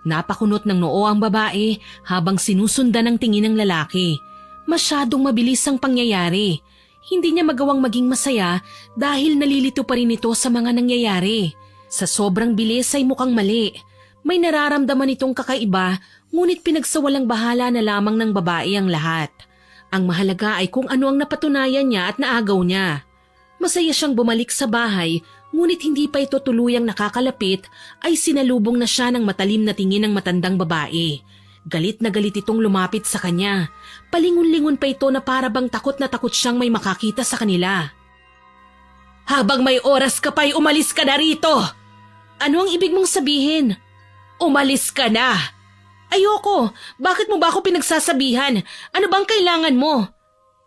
Napakunot ng noo ang babae habang sinusundan ng tingin ng lalaki. Masyadong mabilis ang pangyayari. Hindi niya magawang maging masaya dahil nalilito pa rin ito sa mga nangyayari. Sa sobrang bilis ay mukhang mali. May nararamdaman itong kakaiba, ngunit pinagsawalang bahala na lamang ng babae ang lahat. Ang mahalaga ay kung ano ang napatunayan niya at naagaw niya. Masaya siyang bumalik sa bahay, ngunit hindi pa ito tuluyang nakakalapit ay sinalubong na siya ng matalim na tingin ng matandang babae. Galit na galit itong lumapit sa kanya. Palingon-lingon pa ito na para bang takot na takot siyang may makakita sa kanila. Habang may oras ka pa'y umalis ka na rito! Ano ang ibig mong sabihin? Umalis ka na! Ayoko! Bakit mo ba ako pinagsasabihan? Ano bang kailangan mo?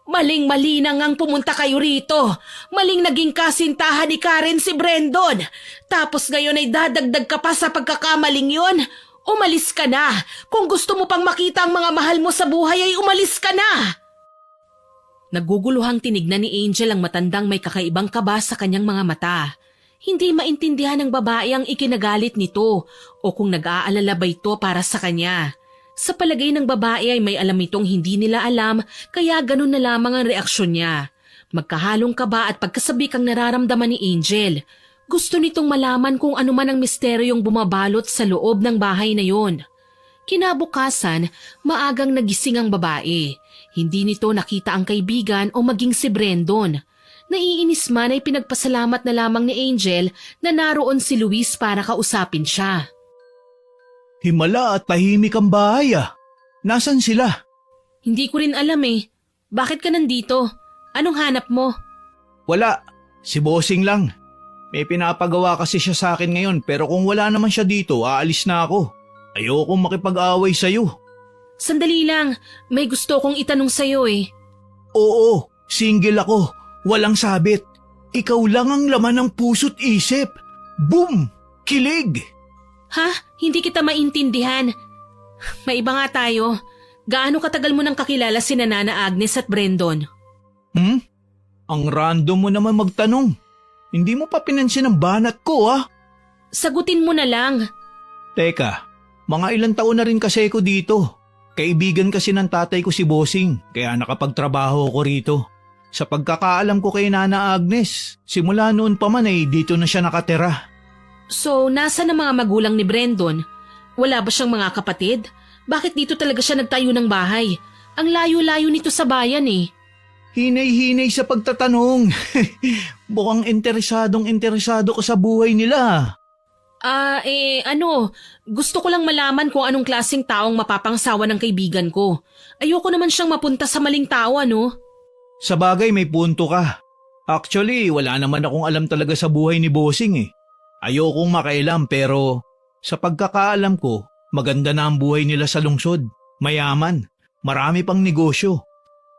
Maling-mali na ngang pumunta kayo rito. Maling naging kasintahan ni Karen si Brandon. Tapos ngayon ay dadagdag ka pa sa pagkakamaling yun? Umalis ka na! Kung gusto mo pang makita ang mga mahal mo sa buhay ay umalis ka na! Naguguluhang tinignan ni Angel ang matandang may kakaibang kaba sa kanyang mga mata. Hindi maintindihan ng babae ang ikinagalit nito o kung nag-aalala ba ito para sa kanya. Sa palagay ng babae ay may alam itong hindi nila alam kaya ganun na lamang ang reaksyon niya. Magkahalong kaba at pagkasabik ang nararamdaman ni Angel. Gusto nitong malaman kung ano man ang misteryong bumabalot sa loob ng bahay na yon. Kinabukasan, maagang nagising ang babae. Hindi nito nakita ang kaibigan o maging si Brandon. Naiinis man ay pinagpasalamat na lamang ni Angel na naroon si Luis para kausapin siya. Himala at tahimik ang bahay ah. Nasaan sila? Hindi ko rin alam eh. Bakit ka nandito? Anong hanap mo? Wala. Si Bossing lang. May pinapagawa kasi siya sa akin ngayon pero kung wala naman siya dito, aalis na ako. Ayokong makipag-away sa'yo. Sandali lang. May gusto kong itanong sa'yo eh. Oo, single ako. Walang sabit. Ikaw lang ang laman ng puso't isip. Boom! Kilig! Ha? Hindi kita maintindihan. May iba nga tayo. Gaano katagal mo nang kakilala si Nana Agnes at Brandon? Ang random mo naman magtanong. Hindi mo pa pinansin ang banat ko ah. Sagutin mo na lang. Teka, mga ilang taon na rin kasi ko dito. Kaibigan kasi ng tatay ko si Bossing, kaya nakapagtrabaho ko rito. Sa pagkakaalam ko kay Nana Agnes, simula noon pa man ay dito na siya nakatira. So, nasa na mga magulang ni Brandon? Wala ba siyang mga kapatid? Bakit dito talaga siya nagtayo ng bahay? Ang layo-layo nito sa bayan eh. Hinay-hinay sa pagtatanong. Bukang interesado ka sa buhay nila. Gusto ko lang malaman kung anong klaseng taong mapapangsawa ng kaibigan ko. Ayoko naman siyang mapunta sa maling tao, ano? Sa bagay may punto ka. Actually, wala naman akong alam talaga sa buhay ni Bossing eh. Ayokong makailam pero sa pagkakaalam ko, maganda na ang buhay nila sa lungsod. Mayaman, marami pang negosyo.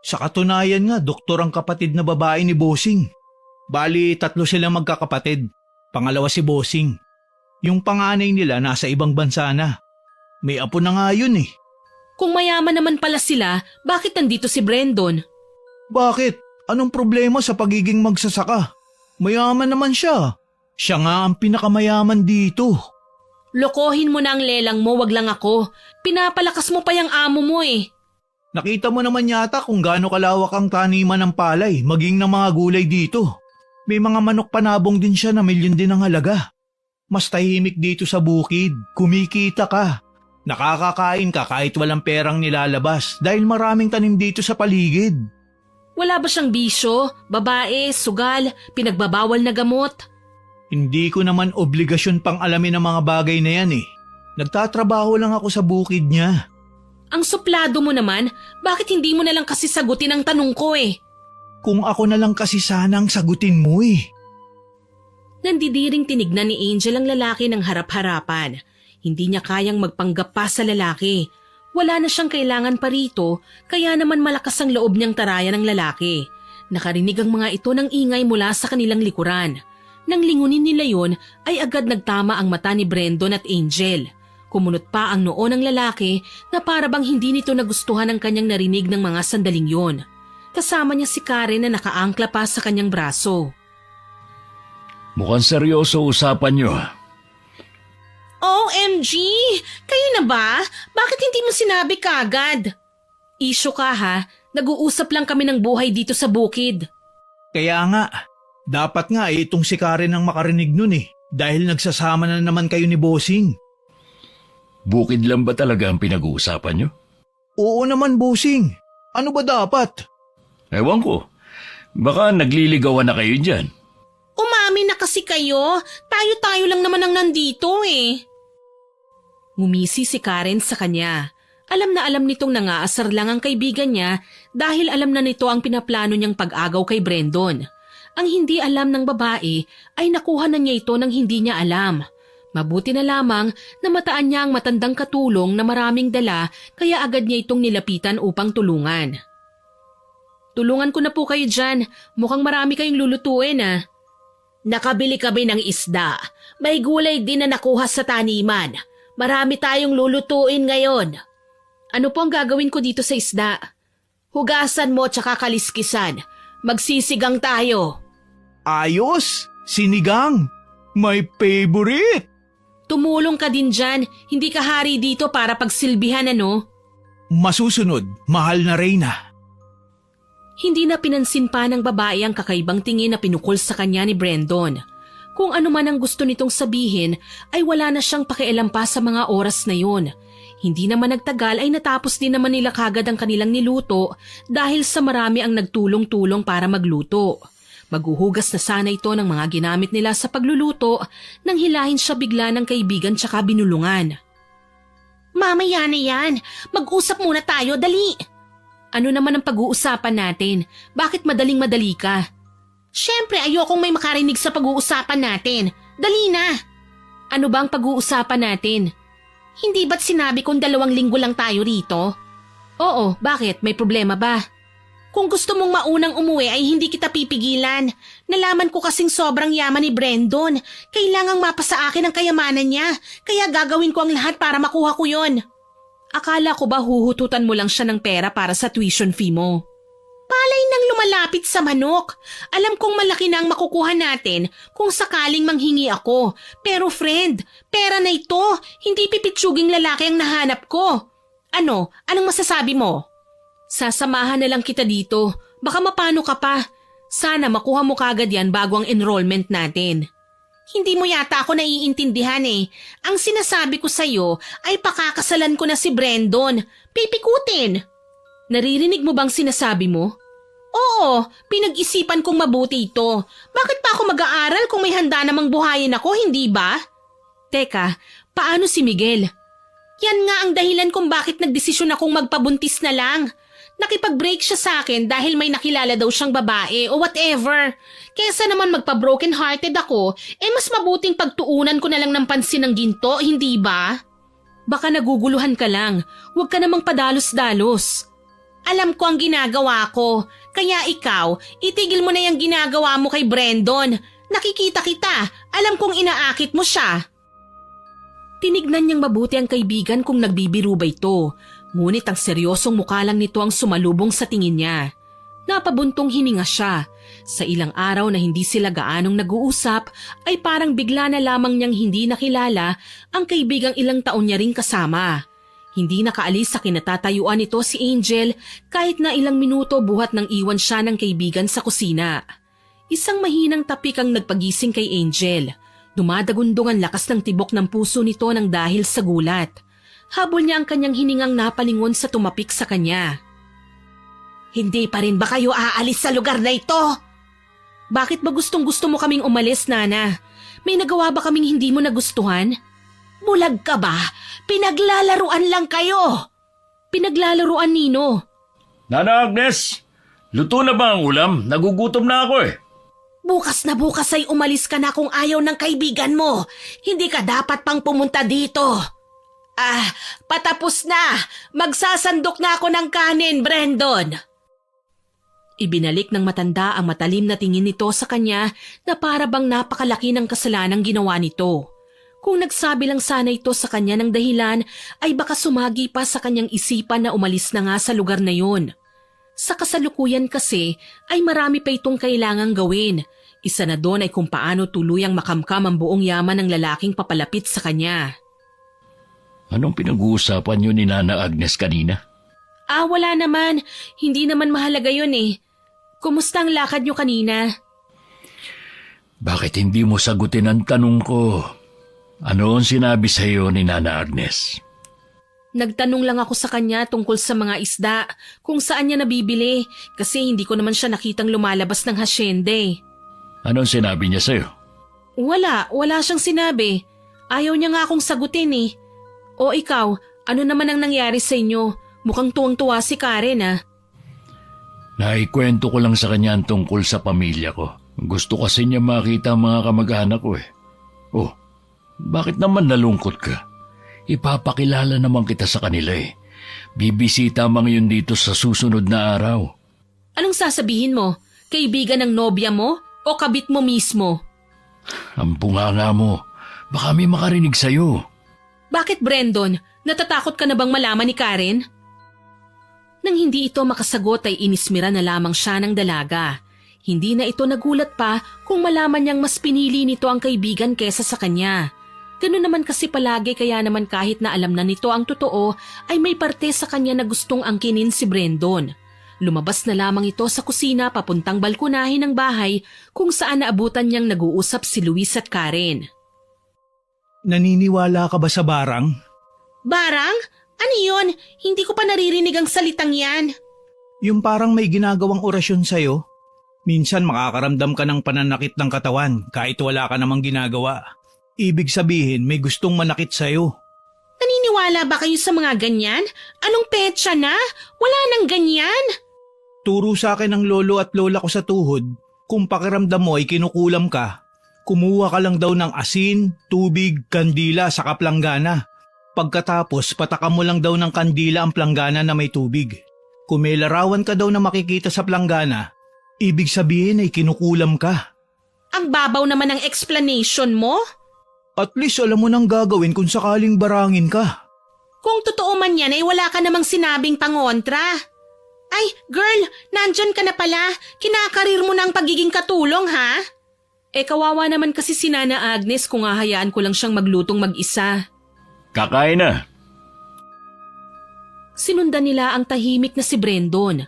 Sa katunayan nga, doktor ang kapatid na babae ni Bossing. Bali, 3 silang magkakapatid. Pangalawa si Bossing. Yung panganay nila nasa ibang bansa na. May apo na nga yun eh. Kung mayaman naman pala sila, bakit nandito si Brandon? Bakit? Anong problema sa pagiging magsasaka? Mayaman naman siya. Siya nga ang pinakamayaman dito. Lokohin mo na ang lelang mo, wag lang ako. Pinapalakas mo pa yung amo mo eh. Nakita mo naman yata kung gaano kalawak ang taniman ng palay, maging ng mga gulay dito. May mga manok panabong din siya na milyon din ang halaga. Mas tahimik dito sa bukid, kumikita ka. Nakakakain ka kahit walang perang nilalabas dahil maraming tanim dito sa paligid. Wala ba siyang bisyo, babae, sugal, pinagbabawal na gamot? Hindi ko naman obligasyon pang alamin ang mga bagay na yan eh. Nagtatrabaho lang ako sa bukid niya. Ang suplado mo naman, bakit hindi mo na lang kasi sagutin ang tanong ko eh? Kung ako na lang kasi sanang sagutin mo eh. Nandidiring tinignan ni Angel ang lalaki ng harap-harapan. Hindi niya kayang magpanggap pa sa lalaki. Wala na siyang kailangan pa rito, kaya naman malakas ang loob niyang tarayan ng lalaki. Nakarinig ang mga ito ng ingay mula sa kanilang likuran. Nang lingunin nila yon, ay agad nagtama ang mata ni Brandon at Angel. Kumunot pa ang noo ng lalaki na para bang hindi nito nagustuhan ang kanyang narinig ng mga sandaling yon. Kasama niya si Karen na nakaangkla pa sa kanyang braso. Mukhang seryoso usapan nyo. OMG! Kayo na ba? Bakit hindi mo sinabi kaagad? Isyo ka ha, nag-uusap lang kami ng buhay dito sa bukid. Kaya nga, dapat nga itong si Karen ang makarinig nun eh. Dahil nagsasama na naman kayo ni Bossing. Bukid lang ba talaga ang pinag-uusapan nyo? Oo naman, Bossing. Ano ba dapat? Ewan ko. Baka nagliligawan na kayo dyan. Umami na kasi kayo. Tayo-tayo lang naman ang nandito eh. Ngumisi si Karen sa kanya. Alam na alam nitong nangaasar lang ang kaibigan niya dahil alam na nito ang pinaplano niyang pag-agaw kay Brandon. Ang hindi alam ng babae ay nakuha na niya ito nang hindi niya alam. Mabuti na lamang na mataan niya ang matandang katulong na maraming dala kaya agad niya itong nilapitan upang tulungan. Tulungan ko na po kayo dyan. Mukhang marami kayong lulutuin ah. Nakabili kami ng isda. May gulay din na nakuha sa taniman. Marami tayong lulutuin ngayon. Ano po ang gagawin ko dito sa isda? Hugasan mo tsaka kaliskisan. Magsisigang tayo. Ayos! Sinigang! My favorite! Tumulong ka din dyan. Hindi ka hari dito para pagsilbihan ano? Masusunod, mahal na Reyna. Hindi na pinansin pa ng babae ang kakaibang tingin na pinukol sa kanya ni Brandon. Kung ano man ang gusto nitong sabihin ay wala na siyang pakialam pa sa mga oras na yun. Hindi naman nagtagal ay natapos din naman nila kagad ang kanilang niluto dahil sa marami ang nagtulong-tulong para magluto. Maghuhugas na sana ito ng mga ginamit nila sa pagluluto nang hilahin siya bigla ng kaibigan tsaka binulungan. Mamaya na yan. Mag-usap muna tayo, dali. Ano naman ang pag-uusapan natin? Bakit madaling-madali ka? Siyempre ayokong may makarinig sa pag-uusapan natin. Dali na! Ano ba ang pag-uusapan natin? Hindi ba't sinabi kong 2 linggo lang tayo rito? Oo, bakit? May problema ba? Kung gusto mong maunang umuwi ay hindi kita pipigilan. Nalaman ko kasing sobrang yaman ni Brandon. Kailangang mapasa akin ang kayamanan niya. Kaya gagawin ko ang lahat para makuha ko yon. Akala ko ba huhututan mo lang siya ng pera para sa tuition fee mo? Palay nang lumalapit sa manok. Alam kong malaki na ang makukuha natin kung sakaling manghingi ako. Pero friend, pera na ito. Hindi pipitsuging lalaki ang nahanap ko. Ano? Anong masasabi mo? Sasamahan na lang kita dito. Baka mapano ka pa. Sana makuha mo kagad yan bago ang enrollment natin. Hindi mo yata ako naiintindihan eh. Ang sinasabi ko sa'yo ay pakakasalan ko na si Brandon. Pipikutin. Naririnig mo bang sinasabi mo? Oo, pinag-isipan kong mabuti ito. Bakit pa ako mag-aaral kung may handa namang buhayin ako, hindi ba? Teka, paano si Miguel? Yan nga ang dahilan kung bakit nagdesisyon akong magpabuntis na lang. Nakipag-break siya sa akin dahil may nakilala daw siyang babae o whatever. Kesa naman magpa-broken hearted ako, mas mabuting pagtuunan ko na lang ng pansin ng ginto, hindi ba? Baka naguguluhan ka lang. Huwag ka namang padalos-dalos. Alam ko ang ginagawa ko. Kaya ikaw, itigil mo na yung ginagawa mo kay Brandon. Nakikita kita. Alam kong inaakit mo siya. Tinignan niyang mabuti ang kaibigan kung nagbibiro ba ito. Ngunit ang seryosong mukha lang nito ang sumalubong sa tingin niya. Napabuntong hininga siya. Sa ilang araw na hindi sila gaanong nag-uusap ay parang bigla na lamang niyang hindi nakilala ang kaibigang ilang taon niya ring kasama. Hindi nakaalis sa kinatatayuan nito si Angel kahit na ilang minuto buhat nang iwan siya ng kaibigan sa kusina. Isang mahinang tapik ang nagpagising kay Angel. Dumadagundong ang lakas ng tibok ng puso nito nang dahil sa gulat. Habol niya ang kanyang hiningang napalingon sa tumapik sa kanya. Hindi pa rin ba kayo aalis sa lugar na ito? Bakit ba gustong-gusto mo kaming umalis, Nana? May nagawa ba kaming hindi mo nagustuhan? Bulag ka ba? Pinaglalaruan lang kayo. Pinaglalaruan, Nino. Nana Agnes, luto na ba ang ulam? Nagugutom na ako eh. Bukas na bukas ay umalis ka na kung ayaw ng kaibigan mo. Hindi ka dapat pang pumunta dito. Patapos na. Magsasandok na ako ng kanin, Brandon. Ibinalik ng matanda ang matalim na tingin nito sa kanya na para bang napakalaki ng kasalanang ginawa nito. Kung nagsabi lang sana ito sa kanya ng dahilan ay baka sumagi pa sa kanyang isipan na umalis na nga sa lugar na yun. Sa kasalukuyan kasi ay marami pa itong kailangang gawin. Isa na doon ay kung paano tuluyang makamkam ang buong yaman ng lalaking papalapit sa kanya. Anong pinag-uusapan niyo ni Nana Agnes kanina? Wala naman. Hindi naman mahalaga yun eh. Kumusta ang lakad niyo kanina? Bakit hindi mo sagutin ang tanong ko? Ano ang sinabi sa iyo ni Nana Agnes? Nagtanong lang ako sa kanya tungkol sa mga isda, kung saan niya nabibili, kasi hindi ko naman siya nakitang lumalabas ng hasyende. Anong sinabi niya sa'yo? Wala siyang sinabi. Ayaw niya nga akong sagutin eh. O ikaw, ano naman ang nangyari sa inyo? Mukhang tuwang-tuwa si Karen ah. Naikwento ko lang sa kanya ang tungkol sa pamilya ko. Gusto kasi niya makita ang mga kamag-anak ko eh. Oh, bakit naman nalungkot ka? Ipapakilala naman kita sa kanila eh. Bibisita mo ngayon dito sa susunod na araw. Anong sasabihin mo? Kaibigan ng nobya mo o kabit mo mismo? Ang bunganga mo. Baka may makarinig sa'yo. Bakit, Brandon? Natatakot ka na bang malaman ni Karen? Nang hindi ito makasagot ay inismira na lamang siya ng dalaga. Hindi na ito nagulat pa kung malaman niyang mas pinili nito ang kaibigan kesa sa kanya. Ganun naman kasi palagi kaya naman kahit na alam na nito ang totoo ay may parte sa kanya na gustong angkinin si Brandon. Lumabas na lamang ito sa kusina papuntang balkonahin ng bahay kung saan naabutan niyang nag-uusap si Luis at Karen. Naniniwala ka ba sa barang? Barang? Ano yun? Hindi ko pa naririnig ang salitang yan. Yung parang may ginagawang orasyon sa'yo. Minsan makakaramdam ka ng pananakit ng katawan kahit wala ka namang ginagawa. Ibig sabihin may gustong manakit sa'yo. Naniniwala ba kayo sa mga ganyan? Anong petsa na? Wala nang ganyan. Turo sa akin ng lolo at lola ko sa tuhod, kung pakiramdam mo ay kinukulam ka, kumuha ka lang daw ng asin, tubig, kandila sa kaplanggana. Pagkatapos patakam mo lang daw ng kandila ang planggana na may tubig. Kung may larawan ka daw na makikita sa planggana, ibig sabihin ay kinukulam ka. Ang babaw naman ng explanation mo. At least alam mo nang gagawin kung sakaling barangin ka. Kung totoo man yan ay wala ka namang sinabing pangontra. Ay, girl, nandyan ka na pala. Kinakarir mo na ang pagiging katulong, ha? Kawawa naman kasi si Nana Agnes kung hahayaan ko lang siyang maglutong mag-isa. Kakain na. Sinundan nila ang tahimik na si Brandon.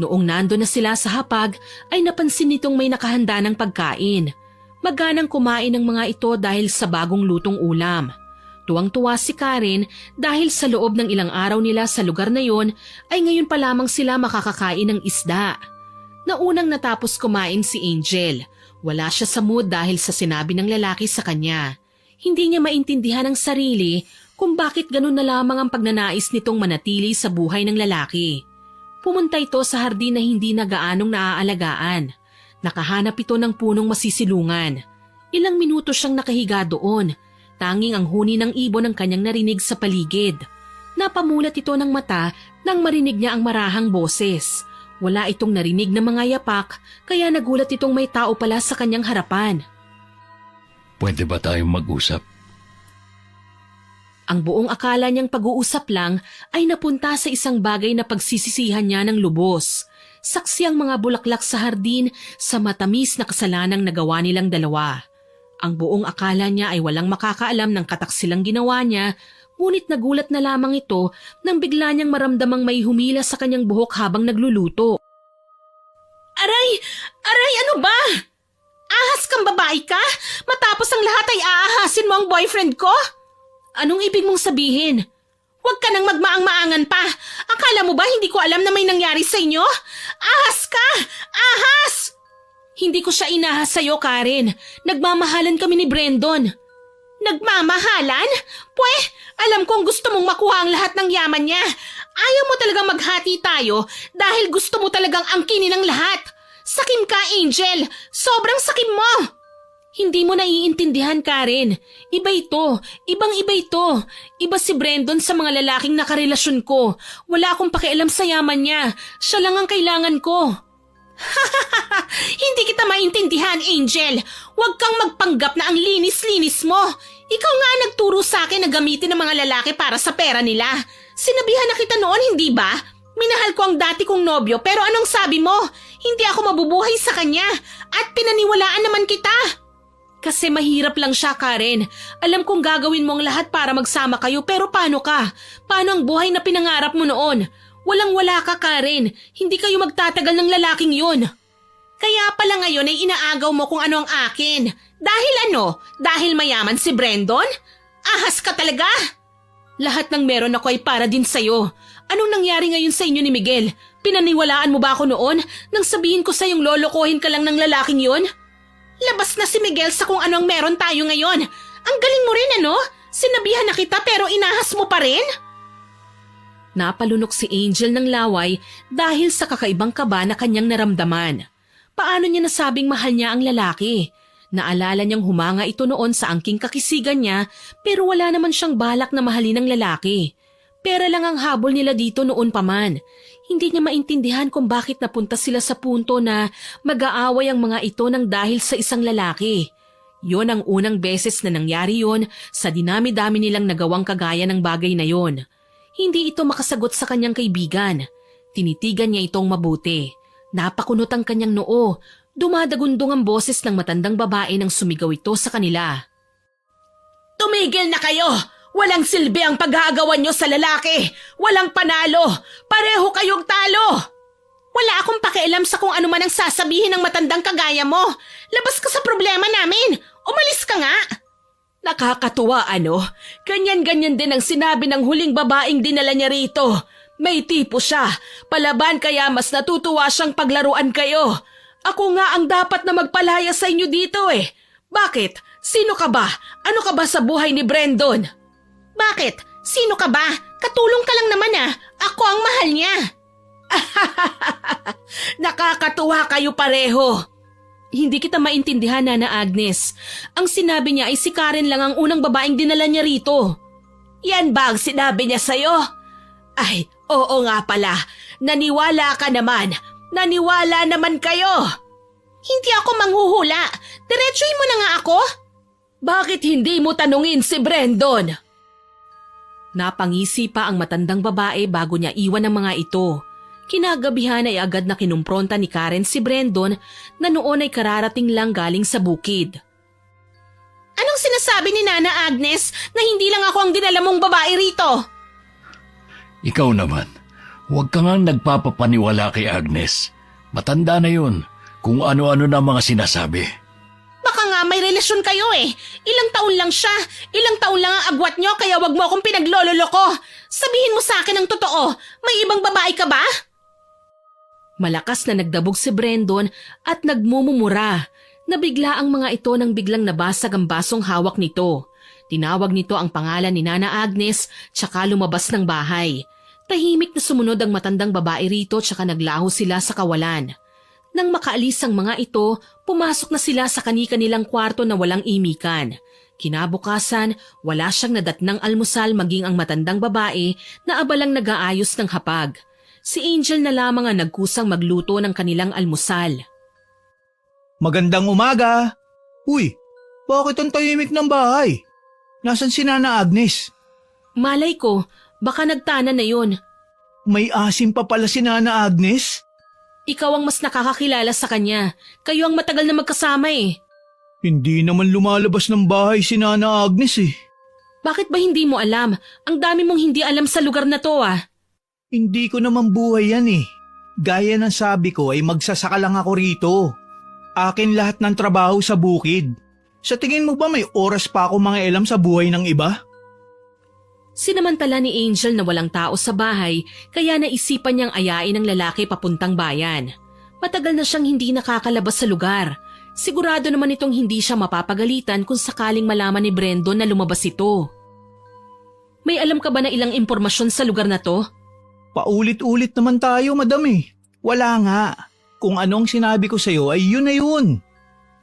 Noong nando na sila sa hapag ay napansin nitong may nakahanda ng pagkain. Maganang kumain ng mga ito dahil sa bagong lutong ulam. Tuwang-tuwa si Karen dahil sa loob ng ilang araw nila sa lugar na yon ay ngayon pa lamang sila makakakain ng isda. Naunang natapos kumain si Angel. Wala siya sa mood dahil sa sinabi ng lalaki sa kanya. Hindi niya maintindihan ang sarili kung bakit ganun na lamang ang pagnanais nitong manatili sa buhay ng lalaki. Pumunta ito sa hardin na hindi na gaanong naaalagaan. Nakahanap ito ng punong masisilungan. Ilang minuto siyang nakahiga doon. Tanging ang huni ng ibon ang kanyang narinig sa paligid. Napamulat ito ng mata nang marinig niya ang marahang boses. Wala itong narinig na mga yapak, kaya nagulat itong may tao pala sa kanyang harapan. Pwede ba tayong mag-usap? Ang buong akala niyang pag-uusap lang ay napunta sa isang bagay na pagsisisihan niya ng lubos. Saksi ang mga bulaklak sa hardin sa matamis na kasalanang nagawa nilang dalawa. Ang buong akala niya ay walang makakaalam ng kataksilang ginawa niya, ngunit nagulat na lamang ito nang bigla niyang maramdamang may humila sa kanyang buhok habang nagluluto. Aray! Aray, ano ba? Ahas kang babae ka? Matapos ang lahat ay aahasin mo ang boyfriend ko? Anong ibig mong sabihin? Huwag ka nang magmaang-maangan pa. Akala mo ba hindi ko alam na may nangyari sa inyo? Ahas ka! Ahas! Hindi ko siya inahas sa'yo, Karen. Nagmamahalan kami ni Brandon. Nagmamahalan? Pwe, alam kong gusto mong makuha ang lahat ng yaman niya. Ayaw mo talagang maghati tayo dahil gusto mo talagang angkinin ang lahat. Sakim ka, Angel. Sobrang sakim mo. Hindi mo naiintindihan, Karen. Iba ito. Ibang-iba ito. Iba si Brandon sa mga lalaking nakarelasyon ko. Wala akong pakialam sa yaman niya. Siya lang ang kailangan ko. Hindi kita maintindihan, Angel. Huwag kang magpanggap na ang linis-linis mo. Ikaw nga nagturo sa akin na gamitin ng mga lalaki para sa pera nila. Sinabihan na kita noon, hindi ba? Minahal ko ang dati kong nobyo pero anong sabi mo? Hindi ako mabubuhay sa kanya at pinaniwalaan naman kita. Kasi mahirap lang siya, Karen. Alam kong gagawin mo ang lahat para magsama kayo pero paano ka? Paano ang buhay na pinangarap mo noon? Walang-wala ka, Karen. Hindi kayo magtatagal ng lalaking yun. Kaya pala ngayon ay inaagaw mo kung ano ang akin. Dahil ano? Dahil mayaman si Brandon? Ahas ka talaga? Lahat ng meron ako ay para din sa'yo. Anong nangyari ngayon sa inyo ni Miguel? Pinaniwalaan mo ba ako noon nang sabihin ko sa'yong lolokohin ka lang ng lalaking yun? Labas na si Miguel sa kung ano ang meron tayo ngayon. Ang galing mo rin, ano? Sinabihan na kita pero inahas mo pa rin? Napalunok si Angel ng laway dahil sa kakaibang kaba na kanyang naramdaman. Paano niya nasabing mahal niya ang lalaki? Naalala niyang humanga ito noon sa angking kakisigan niya pero wala naman siyang balak na mahalin ang lalaki. Pera lang ang habol nila dito noon pa man. Hindi niya maintindihan kung bakit napunta sila sa punto na mag-aaway ang mga ito ng dahil sa isang lalaki. Yon ang unang beses na nangyari yon sa dinami-dami nilang nagawang kagaya ng bagay na yon. Hindi ito makasagot sa kanyang kaibigan. Tinitigan niya itong mabuti. Napakunot ang kanyang noo. Dumadagundong ang boses ng matandang babae nang sumigaw ito sa kanila. Tumigil na kayo! Walang silbi ang pag-aagawan nyo sa lalaki! Walang panalo! Pareho kayong talo! Wala akong pakialam sa kung ano man ang sasabihin ng matandang kagaya mo. Labas ka sa problema namin! Umalis ka nga! Nakakatuwa, ano? Ganyan-ganyan din ang sinabi ng huling babaeng dinala niya rito. May tipo siya. Palaban kaya mas natutuwa siyang paglaruan kayo. Ako nga ang dapat na magpalaya sa inyo dito eh. Bakit? Sino ka ba? Ano ka ba sa buhay ni Brandon? Bakit? Sino ka ba? Katulong ka lang naman ah. Ako ang mahal niya. Nakakatuwa kayo pareho. Hindi kita maintindihan, Nana Agnes. Ang sinabi niya ay si Karen lang ang unang babaeng dinala niya rito. Yan ba ang sinabi niya sa'yo? Ay, oo nga pala. Naniwala ka naman. Naniwala naman kayo. Hindi ako manghuhula. Diretsuhin mo na nga ako. Bakit hindi mo tanungin si Brandon? Napangisi pa ang matandang babae bago niya iwan ang mga ito. Kinagabihan ay agad na kinumpronta ni Karen si Brandon na noon ay kararating lang galing sa bukid. Anong sinasabi ni Nana Agnes na hindi lang ako ang dinala mong babae rito? Ikaw naman, huwag ka nga nagpapapaniwala kay Agnes. Matanda na yun, kung ano-ano na mga sinasabi. Baka nga may relasyon kayo eh. Ilang taon lang siya. Ilang taon lang ang agwat niyo kaya wag mo akong pinaglololoko. Sabihin mo sa akin ang totoo. May ibang babae ka ba? Malakas na nagdabog si Brandon at nagmumumura. Nabigla ang mga ito nang biglang nabasag ang basong hawak nito. Tinawag nito ang pangalan ni Nana Agnes tsaka lumabas ng bahay. Tahimik na sumunod ang matandang babae rito tsaka naglaho sila sa kawalan. Nang makaalis ang mga ito, pumasok na sila sa kani-kanilang kwarto na walang imikan. Kinabukasan, wala siyang nadatnang almusal maging ang matandang babae na abalang nag-aayos ng hapag. Si Angel na lamang ang nagkusang magluto ng kanilang almusal. Magandang umaga! Uy, bakit ang tahimik ng bahay? Nasaan si Nana Agnes? Malay ko, baka nagtana na yun. May asim pa pala si Nana Agnes? Ikaw ang mas nakakakilala sa kanya. Kayo ang matagal na magkasama eh. Hindi naman lumalabas ng bahay si Nana Agnes eh. Bakit ba hindi mo alam? Ang dami mong hindi alam sa lugar na to ah. Hindi ko naman buhay yan eh. Gaya ng sabi ko ay magsasaka lang ako rito. Akin lahat ng trabaho sa bukid. Sa tingin mo ba may oras pa ako mga elam sa buhay ng iba? Sinamantala ni Angel na walang tao sa bahay kaya naisipan niyang ayain ang lalaki papuntang bayan. Matagal na siyang hindi nakakalabas sa lugar. Sigurado naman itong hindi siya mapapagalitan kung sakaling malaman ni Brendon na lumabas ito. May alam ka ba na ilang impormasyon sa lugar na to? Paulit-ulit naman tayo, madam eh. Wala nga. Kung anong sinabi ko sa'yo ay yun na yun.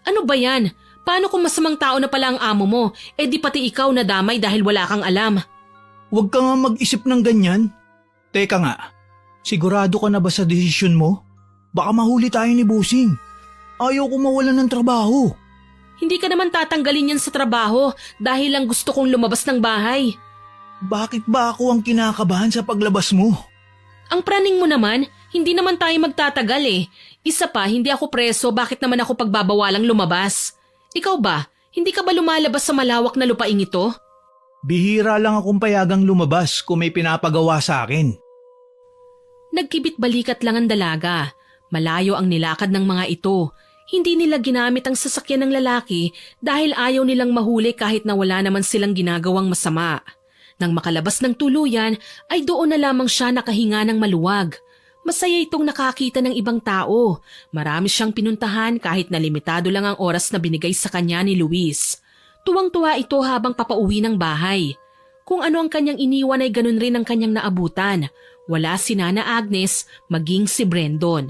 Ano ba yan? Paano kung masamang tao na pala ang amo mo? Eh di pati ikaw nadamay dahil wala kang alam. Huwag ka nga mag-isip ng ganyan. Teka nga, sigurado ka na ba sa desisyon mo? Baka mahuli tayo ni Busing. Ayaw ko mawalan ng trabaho. Hindi ka naman tatanggalin yan sa trabaho dahil lang gusto kong lumabas ng bahay. Bakit ba ako ang kinakabahan sa paglabas mo? Ang praning mo naman, hindi naman tayo magtatagal eh. Isa pa, hindi ako preso, bakit naman ako pagbabawalang lumabas? Ikaw ba, hindi ka ba lumalabas sa malawak na lupaing ito? Bihira lang akong payagang lumabas kung may pinapagawa sa akin. Nagkibit balikat lang ang dalaga. Malayo ang nilakad ng mga ito. Hindi nila ginamit ang sasakyan ng lalaki dahil ayaw nilang mahuli kahit na wala naman silang ginagawang masama. Nang makalabas ng tuluyan ay doon na lamang siya nakahinga ng maluwag. Masaya itong nakakita ng ibang tao. Marami siyang pinuntahan kahit na limitado lang ang oras na binigay sa kanya ni Luis. Tuwang-tuwa ito habang papauwi ng bahay. Kung ano ang kanyang iniwan ay ganun rin ang kanyang naabutan. Wala si Nana Agnes, maging si Brendon.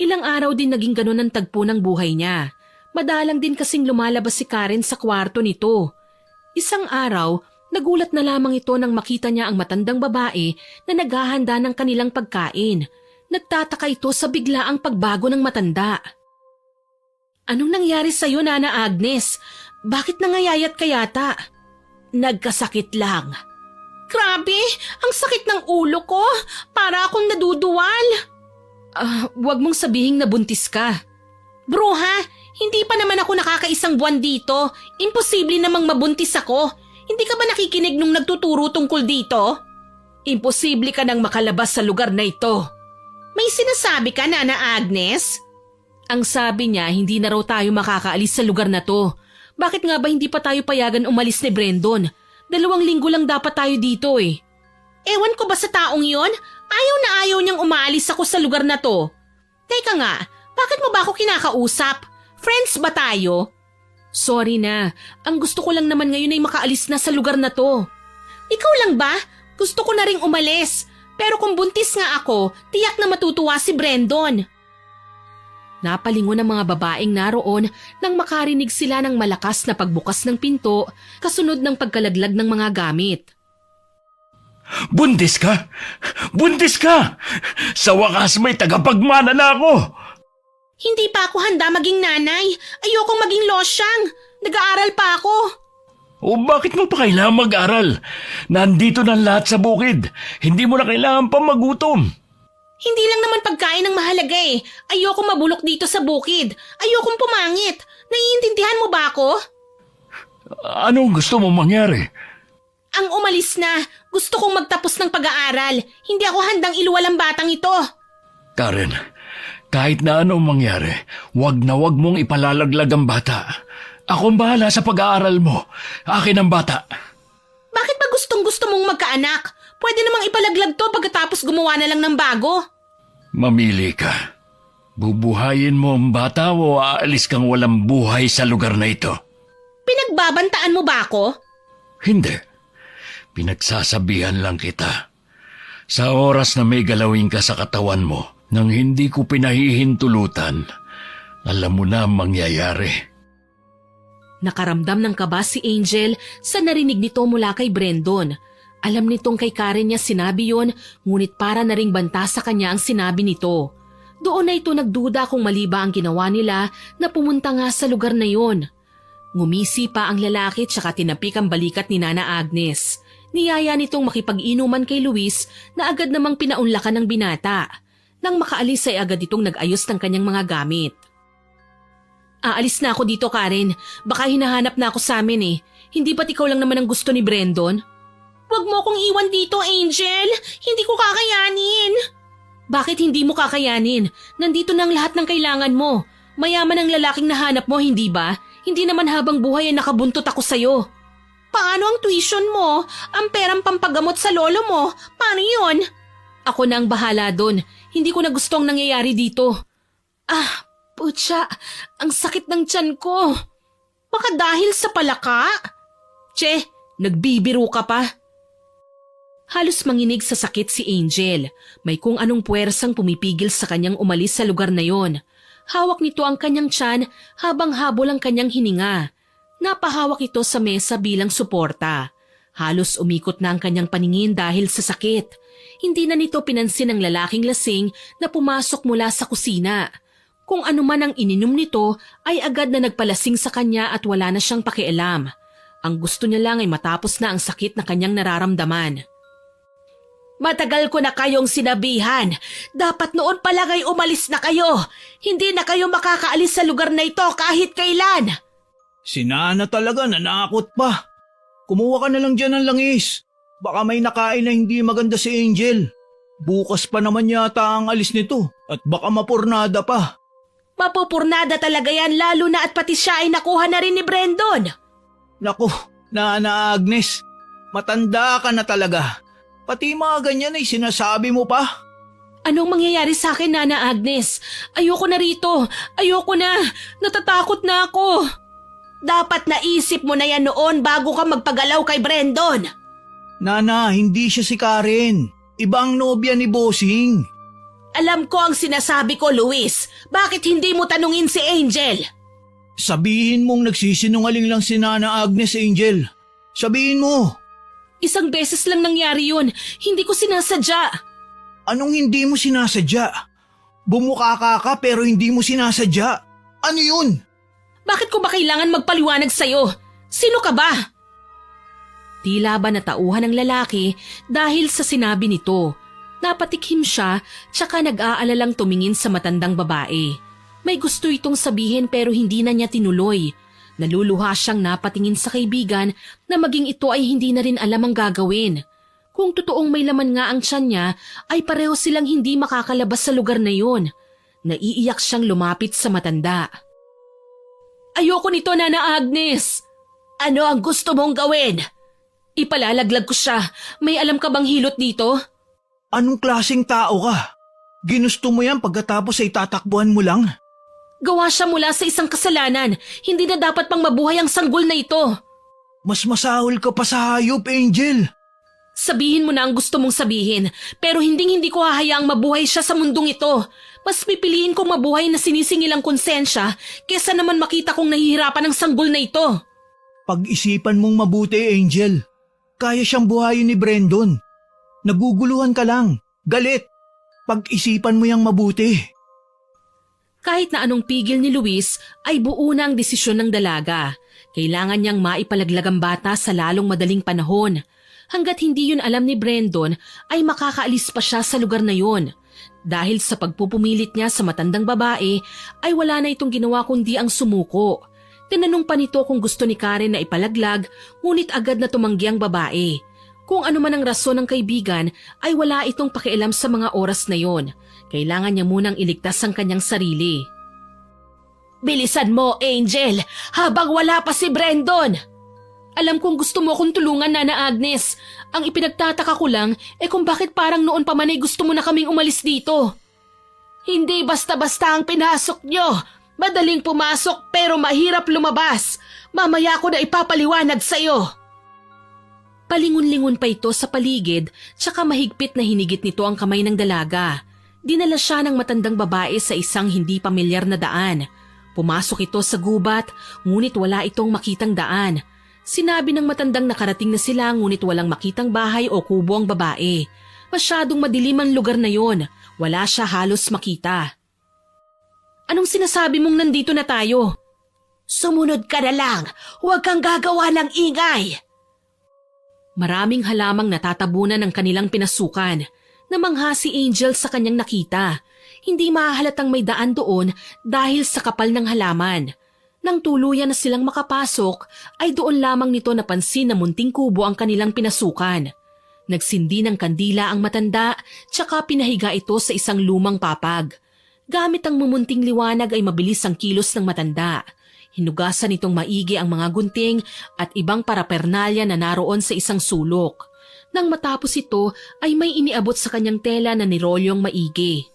Ilang araw din naging ganun ang tagpo ng buhay niya. Madalang din kasing lumalabas si Karen sa kwarto nito. Isang araw, nagulat na lamang ito nang makita niya ang matandang babae na naghahanda ng kanilang pagkain. Nagtataka ito sa biglaang pagbago ng matanda. Anong nangyari sa'yo, Nana Agnes? Bakit nangayayat ka yata? Nagkasakit lang. Grabe, ang sakit ng ulo ko. Para akong naduduwal. Huwag mong sabihing nabuntis ka. Bruha, hindi pa naman ako nakakaisang buwan dito. Imposible namang mabuntis ako. Hindi ka ba nakikinig nung nagtuturo tungkol dito? Imposible ka nang makalabas sa lugar na ito. May sinasabi ka, Nana Agnes? Ang sabi niya, hindi na raw tayo makakaalis sa lugar na to. Bakit nga ba hindi pa tayo payagan umalis ni Brendon? 2 linggo lang dapat tayo dito eh. Ewan ko ba sa taong yon? Ayaw na ayaw niyang umaalis ako sa lugar na to. Teka nga, bakit mo ba ako kinakausap? Friends ba tayo? Sorry na, ang gusto ko lang naman ngayon ay makaalis na sa lugar na to. Ikaw lang ba? Gusto ko na ring umalis. Pero kung buntis nga ako, tiyak na matutuwa si Brendon. Napalingon ang mga babaeng naroon nang makarinig sila ng malakas na pagbukas ng pinto kasunod ng pagkalaglag ng mga gamit. Buntis ka? Buntis ka! Sa wakas may tagapagmana na ako! Hindi pa ako handa maging nanay. Ayokong maging losyang. Nag-aaral pa ako. O bakit mo pa kailangan mag-aral? Nandito na lahat sa bukid. Hindi mo na kailangan pa magutom. Hindi lang naman pagkain ang mahalaga eh. Ayokong mabulok dito sa bukid. Ayokong pumangit. Naiintindihan mo ba ako? Anong gusto mong mangyari? Ang umalis na. Gusto kong magtapos ng pag-aaral. Hindi ako handang iluwal ang batang ito. Karen, kahit na anong mangyari, wag na wag mong ipalalaglag ang bata. Ako ang bahala sa pag-aaral mo. Akin ang bata. Bakit ba gustong-gusto mong magkaanak? Pwede namang ipalaglag to pagkatapos gumawa na lang ng bago. Mamili ka. Bubuhayin mo ang bata o aalis kang walang buhay sa lugar na ito? Pinagbabantaan mo ba ako? Hindi. Pinagsasabihan lang kita. Sa oras na may galawin ka sa katawan mo, nang hindi ko pinahihintulutan, alam mo na ang mangyayari. Nakaramdam ng kaba si Angel sa narinig nito mula kay Brandon. Alam nitong kay Karen niya sinabi yon, ngunit para na ring banta sa kanya ang sinabi nito. Doon na ito nagduda kung mali ba ang ginawa nila na pumunta nga sa lugar na yon. Ngumisi pa ang lalaki tsaka tinapik ang balikat ni Nana Agnes. Niyaya nitong makipag-inuman kay Luis na agad namang pinaunlakan ng binata. Nang makaalis ay agad itong nag-ayos ng kanyang mga gamit. Aalis na ako dito, Karen. Baka hinahanap na ako sa amin eh. Hindi ba't ikaw lang naman ang gusto ni Brandon? Huwag mo akong iwan dito, Angel. Hindi ko kakayanin. Bakit hindi mo kakayanin? Nandito na ang lahat ng kailangan mo. Mayaman ang lalaking nahanap mo, hindi ba? Hindi naman habang buhay ay nakabuntot ako sa'yo. Paano ang tuition mo? Ang perang pampagamot sa lolo mo? Paano yun? Ako na ang bahala doon. Hindi ko na gusto ang nangyayari dito. Putya, ang sakit ng tiyan ko. Baka dahil sa palaka? Che, nagbibiro ka pa. Halos manginig sa sakit si Angel. May kung anong puwersang pumipigil sa kanyang umalis sa lugar na yon. Hawak nito ang kanyang tiyan habang habol ang kanyang hininga. Napahawak ito sa mesa bilang suporta. Halos umikot na ang kanyang paningin dahil sa sakit. Hindi na nito pinansin ang lalaking lasing na pumasok mula sa kusina. Kung ano man ang ininom nito ay agad na nagpalasing sa kanya at wala na siyang pakialam. Ang gusto niya lang ay matapos na ang sakit na kanyang nararamdaman. Matagal ko na kayong sinabihan. Dapat noon pa lang ay umalis na kayo. Hindi na kayo makakaalis sa lugar na ito kahit kailan. Si Nana talaga nanakot pa. Kumuha ka na lang dyan ng langis. Baka may nakain na hindi maganda si Angel. Bukas pa naman yata ang alis nito at baka mapurnada pa. Mapupurnada talaga yan lalo na at pati siya ay nakuha na rin ni Brandon. Naku, Nana Agnes, matanda ka na talaga. Pati mga ganyan ay sinasabi mo pa. Anong mangyayari sa akin, Nana Agnes? Ayoko na rito. Ayoko na. Natatakot na ako. Dapat naisip mo na yan noon bago ka magpagalaw kay Brandon. Nana, hindi siya si Karen. Ibang nobya ni Bossing. Alam ko ang sinasabi ko, Luis. Bakit hindi mo tanungin si Angel? Sabihin mong nagsisinungaling lang si Nana Agnes, Angel. Sabihin mo. Isang beses lang nangyari yun. Hindi ko sinasadya. Anong hindi mo sinasadya? Bumukaka ka pero hindi mo sinasadya. Ano yun? Bakit ko ba kailangan magpaliwanag sa'yo? Sino ka ba? Tila ba natauhan ng lalaki dahil sa sinabi nito. Napatikhim siya tsaka nag-aalalang tumingin sa matandang babae. May gusto itong sabihin pero hindi na niya tinuloy. Naluluha siyang napatingin sa kaibigan na maging ito ay hindi na rin alam ang gagawin. Kung totoong may laman nga ang tiyan niya ay pareho silang hindi makakalabas sa lugar na yun. Naiiyak siyang lumapit sa matanda. Ayoko nito, Nana Agnes! Ano ang gusto mong gawin? Ipalalaglag ko siya. May alam ka bang hilot dito? Anong klaseng tao ka? Ginusto mo yan pagkatapos ay tatakbuhan mo lang? Gawa siya mula sa isang kasalanan. Hindi na dapat pang mabuhay ang sanggol na ito. Mas masahol ka pa sa hayop, Angel. Sabihin mo na ang gusto mong sabihin, pero hindi ko hahayaang mabuhay siya sa mundong ito. Mas pipiliin kong mabuhay na sinisingil ang konsensya kesa naman makita kong nahihirapan ang sanggol na ito. Pag-isipan mong mabuti, Angel. Kaya siyang buhayin ni Brandon. Naguguluhan ka lang. Galit. Pag-isipan mo yang mabuti. Kahit na anong pigil ni Luis ay buo na ang desisyon ng dalaga. Kailangan niyang maipalaglag ang bata sa lalong madaling panahon. Hanggat hindi yun alam ni Brandon ay makakaalis pa siya sa lugar na yun. Dahil sa pagpupumilit niya sa matandang babae ay wala na itong ginawa kundi ang sumuko. Tinanong pa nito kung gusto ni Karen na ipalaglag ngunit agad na tumanggi ang babae. Kung ano man ang rason ng kaibigan ay wala itong pakialam sa mga oras na yon. Kailangan niya munang iligtas ang kanyang sarili. Bilisan mo, Angel, habang wala pa si Brandon! Alam kong gusto mo akong tulungan, Nana Agnes. Ang ipinagtataka ko lang kung bakit parang noon pa man ay gusto mo na kaming umalis dito. Hindi basta-basta ang pinasok nyo. Madaling pumasok pero mahirap lumabas. Mamaya ko na ipapaliwanag sa'yo. Palingon-lingon pa ito sa paligid tsaka mahigpit na hinigit nito ang kamay ng dalaga. Dinala siya ng matandang babae sa isang hindi pamilyar na daan. Pumasok ito sa gubat, ngunit wala itong makitang daan. Sinabi ng matandang nakarating na sila ngunit walang makitang bahay o kubo ang babae. Masyadong madilim ang lugar na yon. Wala siya halos makita. Anong sinasabi mong nandito na tayo? Sumunod ka na lang. Huwag kang gagawa ng ingay. Maraming halamang natatabunan ng kanilang pinasukan. Namangha si Angel sa kanyang nakita. Hindi mahahalatang may daan doon dahil sa kapal ng halaman. Nang tuluyan na silang makapasok, ay doon lamang nito napansin na munting kubo ang kanilang pinasukan. Nagsindi ng kandila ang matanda, tsaka pinahiga ito sa isang lumang papag. Gamit ang mumunting liwanag ay mabilis ang kilos ng matanda. Hinugasan nitong maigi ang mga gunting at ibang parapernalya na naroon sa isang sulok. Nang matapos ito ay may iniabot sa kanyang tela na nirolyong maigi.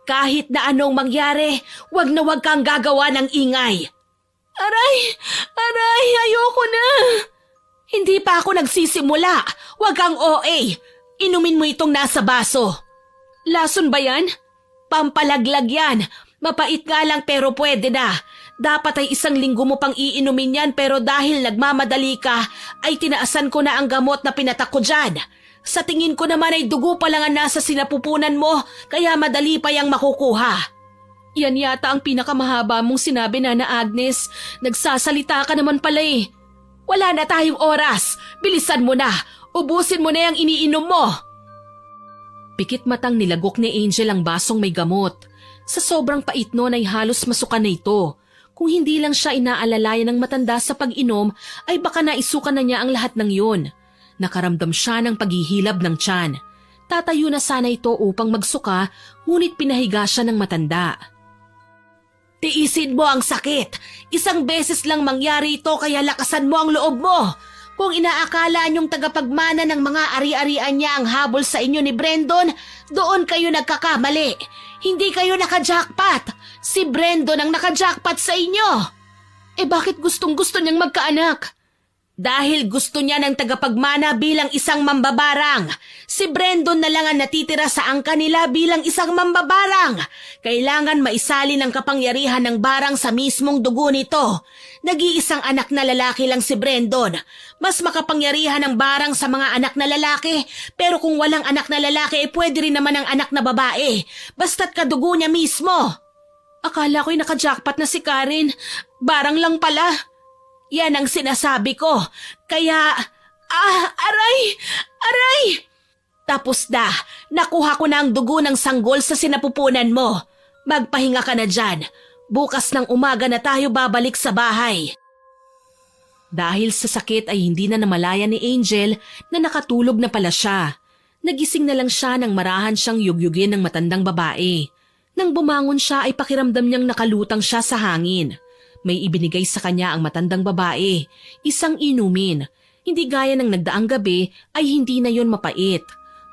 Kahit na anong mangyari, wag na wag kang gagawa ng ingay. Aray! Aray! Ayoko na! Hindi pa ako nagsisimula. Wag kang OA. Inumin mo itong nasa baso. Lason ba yan? Pampalaglag yan. Mapait nga lang pero pwede na. Dapat ay 1 linggo mo pang iinumin yan pero dahil nagmamadali ka, ay tinaasan ko na ang gamot na pinatak ko dyan. Sa tingin ko naman ay dugo pa lang ang nasa sinapupunan mo, kaya madali pa yang makukuha. Yan yata ang pinakamahaba mong sinabi, Nana Agnes. Nagsasalita ka naman pala eh. Wala na tayong oras. Bilisan mo na. Ubusin mo na yung iniinom mo. Pikit matang nilagok ni Angel ang basong may gamot. Sa sobrang pait nun ay halos masuka na ito. Kung hindi lang siya inaalalayan ng matanda sa pag-inom, ay baka naisukan na niya ang lahat ng yun. Nakaramdam siya ng paghihilab ng tiyan. Tatayo na sana ito upang magsuka, ngunit pinahiga siya ng matanda. Tiisin mo ang sakit. 1 beses lang mangyari ito kaya lakasan mo ang loob mo. Kung inaakala niyong tagapagmana ng mga ari-arian niya ang habol sa inyo ni Brandon, doon kayo nagkakamali. Hindi kayo naka-jackpot. Si Brandon ang naka-jackpot sa inyo. Bakit gustong-gusto niyang magkaanak? Dahil gusto niya ng tagapagmana bilang isang mambabarang. Si Brandon na lang ang natitira sa angka nila bilang isang mambabarang. Kailangan maisali ng kapangyarihan ng barang sa mismong dugo nito. Nag-iisang anak na lalaki lang si Brandon. Mas makapangyarihan ng barang sa mga anak na lalaki. Pero kung walang anak na lalaki, pwede rin naman ang anak na babae. Basta't kadugo niya mismo. Akala ko'y naka-jackpot na si Karen. Barang lang pala. Yan ang sinasabi ko. Kaya, aray! Aray! Tapos na, nakuha ko na ang dugo ng sanggol sa sinapupunan mo. Magpahinga ka na dyan. Bukas ng umaga na tayo babalik sa bahay. Dahil sa sakit ay hindi na namalaya ni Angel na nakatulog na pala siya. Nagising na lang siya nang marahan siyang yugyugin ng matandang babae. Nang bumangon siya ay pakiramdam niyang nakalutang siya sa hangin. May ibinigay sa kanya ang matandang babae, 1 inumin. Hindi gaya ng nagdaang gabi ay hindi na yon mapait.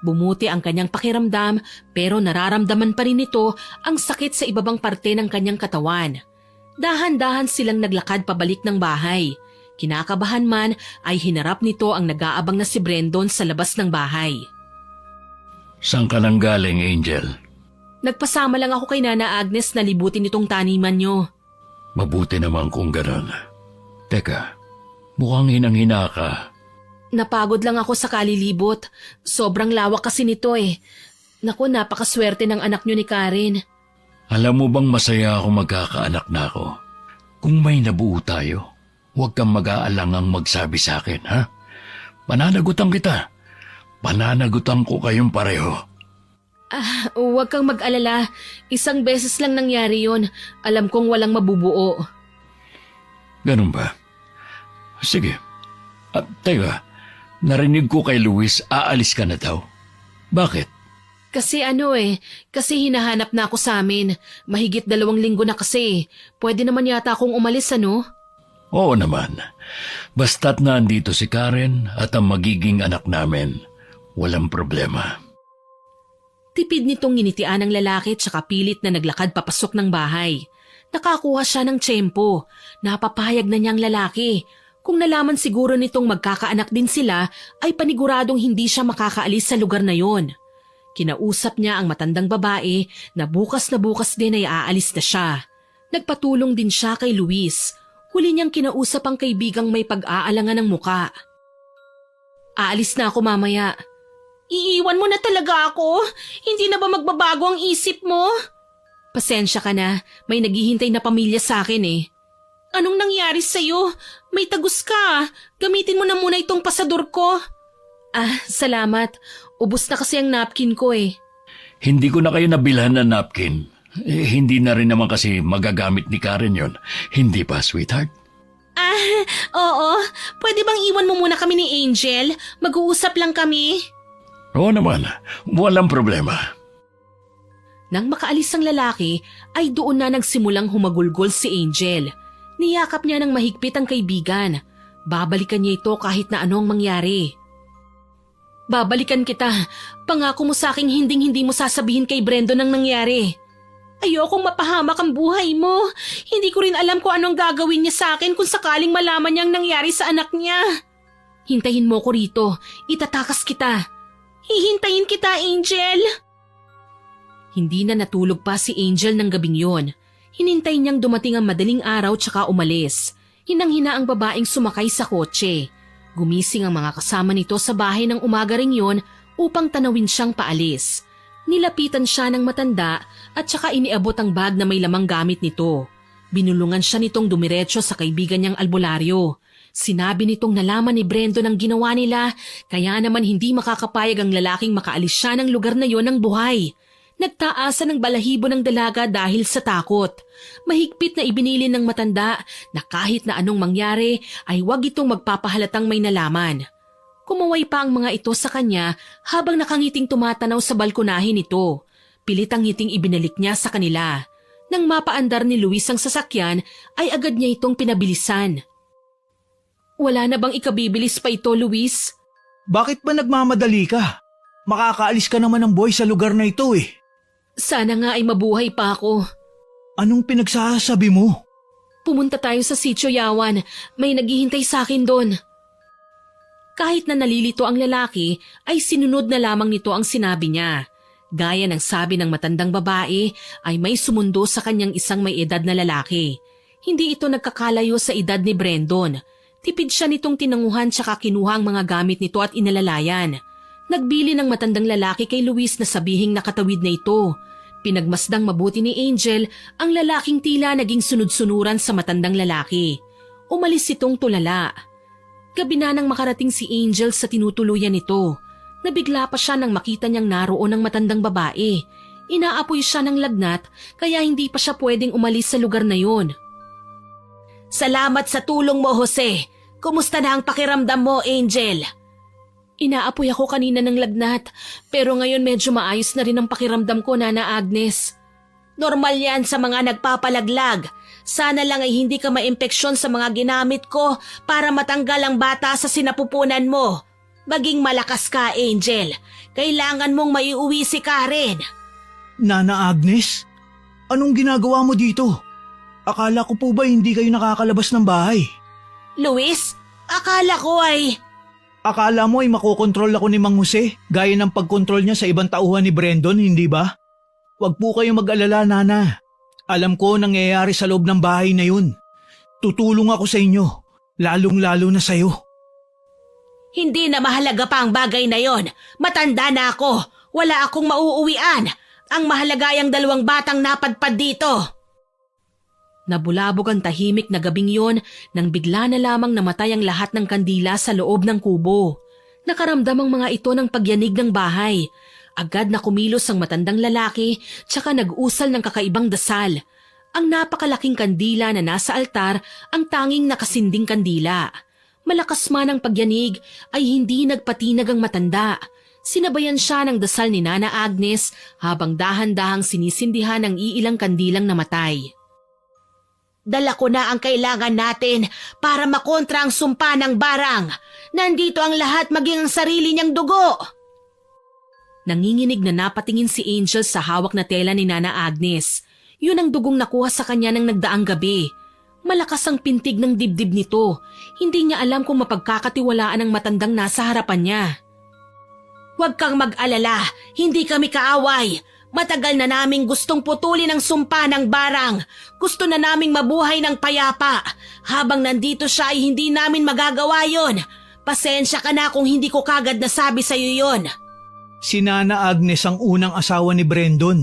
Bumuti ang kanyang pakiramdam pero nararamdaman pa rin nito ang sakit sa ibabang parte ng kanyang katawan. Dahan-dahan silang naglakad pabalik ng bahay. Kinakabahan man ay hinarap nito ang nag-aabang na si Brandon sa labas ng bahay. Saan ka nang galing, Angel? Nagpasama lang ako kay Nana Agnes na libutin itong taniman niyo. Mabuti naman kung gano'n. Teka, mukhang hinang-hina ka. Napagod lang ako sa kalilibot. Sobrang lawak kasi nito eh. Naku, napakaswerte ng anak niyo ni Karen. Alam mo bang masaya ako magkakaanak na ako? Kung may nabuo tayo, huwag kang mag-aalangang magsabi sa akin, ha? Pananagutan kita. Pananagutan ko kayong pareho. Huwag kang mag-alala. 1 beses lang nangyari yon. Alam kong walang mabubuo. Ganun ba? Sige. Teka, narinig ko kay Luis aalis ka na daw. Bakit? Kasi kasi hinahanap na ako sa amin. Mahigit 2 linggo na kasi. Pwede naman yata akong umalis, ano? Oo naman. Basta't nandito si Karen at ang magiging anak namin, walang problema. Tipid nitong nginitian ng lalaki tsaka pilit na naglakad papasok ng bahay. Nakakuha siya ng tiyempo. Napapahayag na niyang lalaki. Kung nalaman siguro nitong magkakaanak din sila, ay paniguradong hindi siya makakaalis sa lugar na yon. Kinausap niya ang matandang babae na bukas din ay aalis na siya. Nagpatulong din siya kay Luis. Huli niyang kinausap ang kaibigang may pag-aalangan ng muka. Aalis na ako mamaya. Iiwan mo na talaga ako? Hindi na ba magbabago ang isip mo? Pasensya ka na, may naghihintay na pamilya sa akin eh. Anong nangyari sa'yo? May tagus ka. Gamitin mo na muna itong pasador ko. Salamat. Ubus na kasi ang napkin ko eh. Hindi ko na kayo nabilhan ng napkin. Hindi na rin naman kasi magagamit ni Karen yon. Hindi ba, sweetheart? Oo. Pwede bang iwan mo muna kami ni Angel? Mag-uusap lang kami. Oo naman, walang problema. Nang makaalis ang lalaki, ay doon na nagsimulang humagulgol si Angel. Niyakap niya ng mahigpit ang kaibigan. Babalikan niya ito kahit na anong mangyari. Babalikan kita. Pangako mo sa aking hinding-hindi mo sasabihin kay Brandon ang nangyari. Ayokong mapahamak ang buhay mo. Hindi ko rin alam kung anong gagawin niya sa akin kung sakaling malaman niyang nangyari sa anak niya. Hintayin mo ko rito. Itatakas kita. Hihintayin kita, Angel. Hindi na natulog pa si Angel ng gabing yon. Hinintay niyang dumating ang madaling araw tsaka umalis. Hinang-hina ang babaeng sumakay sa kotse. Gumising ang mga kasama nito sa bahay ng umaga ring yon upang tanawin siyang paalis. Nilapitan siya ng matanda at saka iniabot ang bag na may lamang gamit nito. Binulungan siya nitong dumiretso sa kaibigan niyang albularyo. Sinabi nitong nalaman ni Brandon ang ginawa nila kaya naman hindi makakapayag ang lalaking makaalis siya ng lugar na yon ng buhay. Nagtaasan ng balahibo ng dalaga dahil sa takot. Mahigpit na ibinilin ng matanda na kahit na anong mangyari ay huwag itong magpapahalatang may nalaman. Kumaway pa ang mga ito sa kanya habang nakangiting tumatanaw sa balkonahin nito. Pilit ang ngiting ibinalik niya sa kanila. Nang mapaandar ni Luis ang sasakyan ay agad niya itong pinabilisan. Wala na bang ikabibilis pa ito, Luis? Bakit ba nagmamadali ka? Makakaalis ka naman ng boy sa lugar na ito eh. Sana nga ay mabuhay pa ako. Anong pinagsasabi mo? Pumunta tayo sa Sitio Yawan. May naghihintay sa akin doon. Kahit na nalilito ang lalaki, ay sinunod na lamang nito ang sinabi niya. Gaya ng sabi ng matandang babae, ay may sumundo sa kanyang isang may edad na lalaki. Hindi ito nagkakalayo sa edad ni Brandon. Tipid siya nitong tinanguhan tsaka kinuha ang mga gamit nito at inalalayan. Nagbili ng matandang lalaki kay Luis na sabihing nakatawid na ito. Pinagmasdang mabuti ni Angel ang lalaking tila naging sunod-sunuran sa matandang lalaki. Umalis itong tulala. Gabi na nang makarating si Angel sa tinutuluyan nito. Nabigla pa siya nang makita niyang naroon ang matandang babae. Inaapoy siya ng lagnat kaya hindi pa siya pwedeng umalis sa lugar na yon. Salamat sa tulong mo, Jose. Kumusta na ang pakiramdam mo, Angel? Inaapoy ako kanina ng lagnat, pero ngayon medyo maayos na rin ang pakiramdam ko, Nana Agnes. Normal yan sa mga nagpapalaglag. Sana lang ay hindi ka maimpeksyon sa mga ginamit ko para matanggal ang bata sa sinapupunan mo. Maging malakas ka, Angel. Kailangan mong maiuwi si Karen. Nana Agnes, anong ginagawa mo dito? Akala ko po ba hindi kayo nakakalabas ng bahay? Luis, akala ko ay... Akala mo ay makokontrol ako ni Mang Jose gaya ng pagkontrol niya sa ibang tauhan ni Brandon, hindi ba? Huwag po kayong mag-alala, Nana. Alam ko nangyayari sa loob ng bahay na yun. Tutulong ako sa inyo, lalong-lalo na sa'yo. Hindi na mahalaga pa ang bagay na yon. Matanda na ako. Wala akong mauuwian. Ang mahalaga ay ang 2 batang napadpad dito. Nabulabog ang tahimik na gabing yon nang bigla na lamang namatay ang lahat ng kandila sa loob ng kubo. Nakaramdam ang mga ito ng pagyanig ng bahay. Agad na kumilos ang matandang lalaki tsaka nag-usal ng kakaibang dasal. Ang napakalaking kandila na nasa altar ang tanging nakasinding kandila. Malakas man ang pagyanig ay hindi nagpatinag ang matanda. Sinabayan siya ng dasal ni Nana Agnes habang dahan-dahang sinisindihan ang iilang kandilang namatay. Dala ko na ang kailangan natin para makontra ang sumpa ng barang. Nandito ang lahat maging ang sarili niyang dugo. Nanginginig na napatingin si Angel sa hawak na tela ni Nana Agnes. Yun ang dugong nakuha sa kanya ng nagdaang gabi. Malakas ang pintig ng dibdib nito. Hindi niya alam kung mapagkakatiwalaan ang matandang nasa harapan niya. Huwag kang mag-alala, hindi kami kaaway. Matagal na naming gustong putulin ang sumpa ng barang. Gusto na naming mabuhay ng payapa. Habang nandito siya ay hindi namin magagawa yon. Pasensya ka na kung hindi ko kagad nasabi sa'yo yon. Si Nana Agnes ang unang asawa ni Brandon.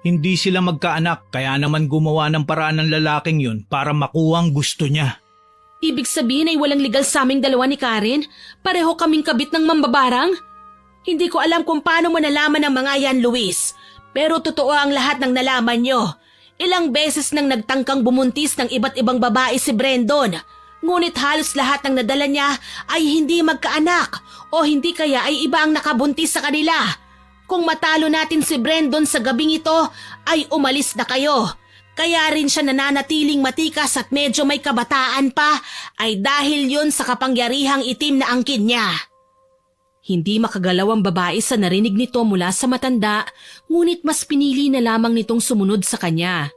Hindi sila magkaanak kaya naman gumawa ng paraan ng lalaking yun para makuha ang gusto niya. Ibig sabihin ay walang legal sa aming dalawa ni Karen? Pareho kaming kabit ng mambabarang? Hindi ko alam kung paano mo nalaman ang mga yan, Luis. Pero totoo ang lahat ng nalaman nyo. Ilang beses nang nagtangkang bumuntis ng iba't ibang babae si Brandon. Ngunit halos lahat ng nadala niya ay hindi magkaanak o hindi kaya ay iba ang nakabuntis sa kanila. Kung matalo natin si Brandon sa gabing ito, ay umalis na kayo. Kaya rin siya nananatiling matikas at medyo may kabataan pa ay dahil yun sa kapangyarihang itim na angkin niya. Hindi makagalaw ang babae sa narinig nito mula sa matanda, ngunit mas pinili na lamang nitong sumunod sa kanya.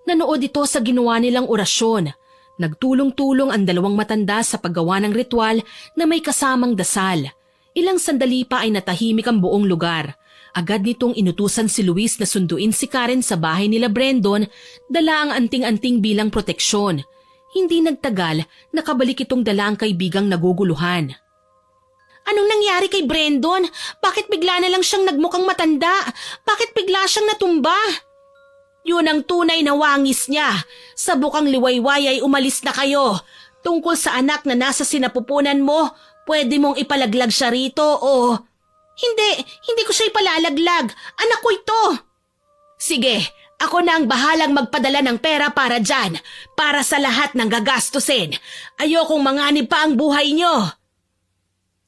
Nanood ito sa ginawa nilang orasyon. Nagtulong-tulong ang dalawang matanda sa paggawa ng ritual na may kasamang dasal. Ilang sandali pa ay natahimik ang buong lugar. Agad nitong inutusan si Luis na sunduin si Karen sa bahay nila Brandon, dala ang anting-anting bilang proteksyon. Hindi nagtagal, nakabalik itong dala ang kaibigang naguguluhan. Anong nangyari kay Brandon? Bakit bigla na lang siyang nagmukhang matanda? Bakit bigla siyang natumba? Yun ang tunay na wangis niya. Sa bukang liwayway ay umalis na kayo. Tungkol sa anak na nasa sinapupunan mo, pwede mong ipalaglag siya rito o... Hindi ko siya ipalalaglag. Anak ko ito. Sige, ako na ang bahalang magpadala ng pera para dyan. Para sa lahat ng gagastusin. Ayokong manganib pa ang buhay niyo.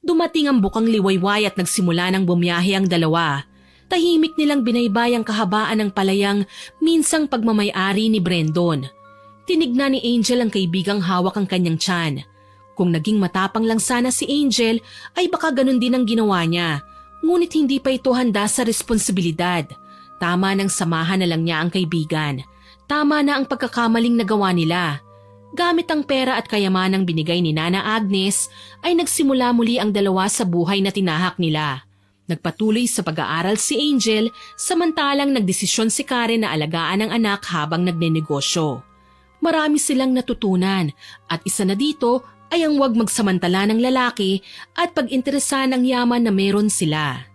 Dumating ang bukang liwayway at nagsimula ng bumiyahe ang dalawa. Tahimik nilang binaybay ang kahabaan ng palayang minsang pagmamayari ni Brandon. Tinignan ni Angel ang kaibigang hawak ang kanyang tiyan. Kung naging matapang lang sana si Angel, ay baka ganun din ang ginawa niya. Ngunit hindi pa ito handa sa responsibilidad. Tama nang samahan na lang niya ang kaibigan. Tama na ang pagkakamaling nagawa nila. Gamit ang pera at kayamanang binigay ni Nana Agnes, ay nagsimula muli ang dalawa sa buhay na tinahak nila. Nagpatuloy sa pag-aaral si Angel, samantalang nagdesisyon si Karen na alagaan ang anak habang nagnenegosyo. Marami silang natutunan at isa na dito ay ang huwag magsamantala ng lalaki at pag-interesan ng yaman na meron sila.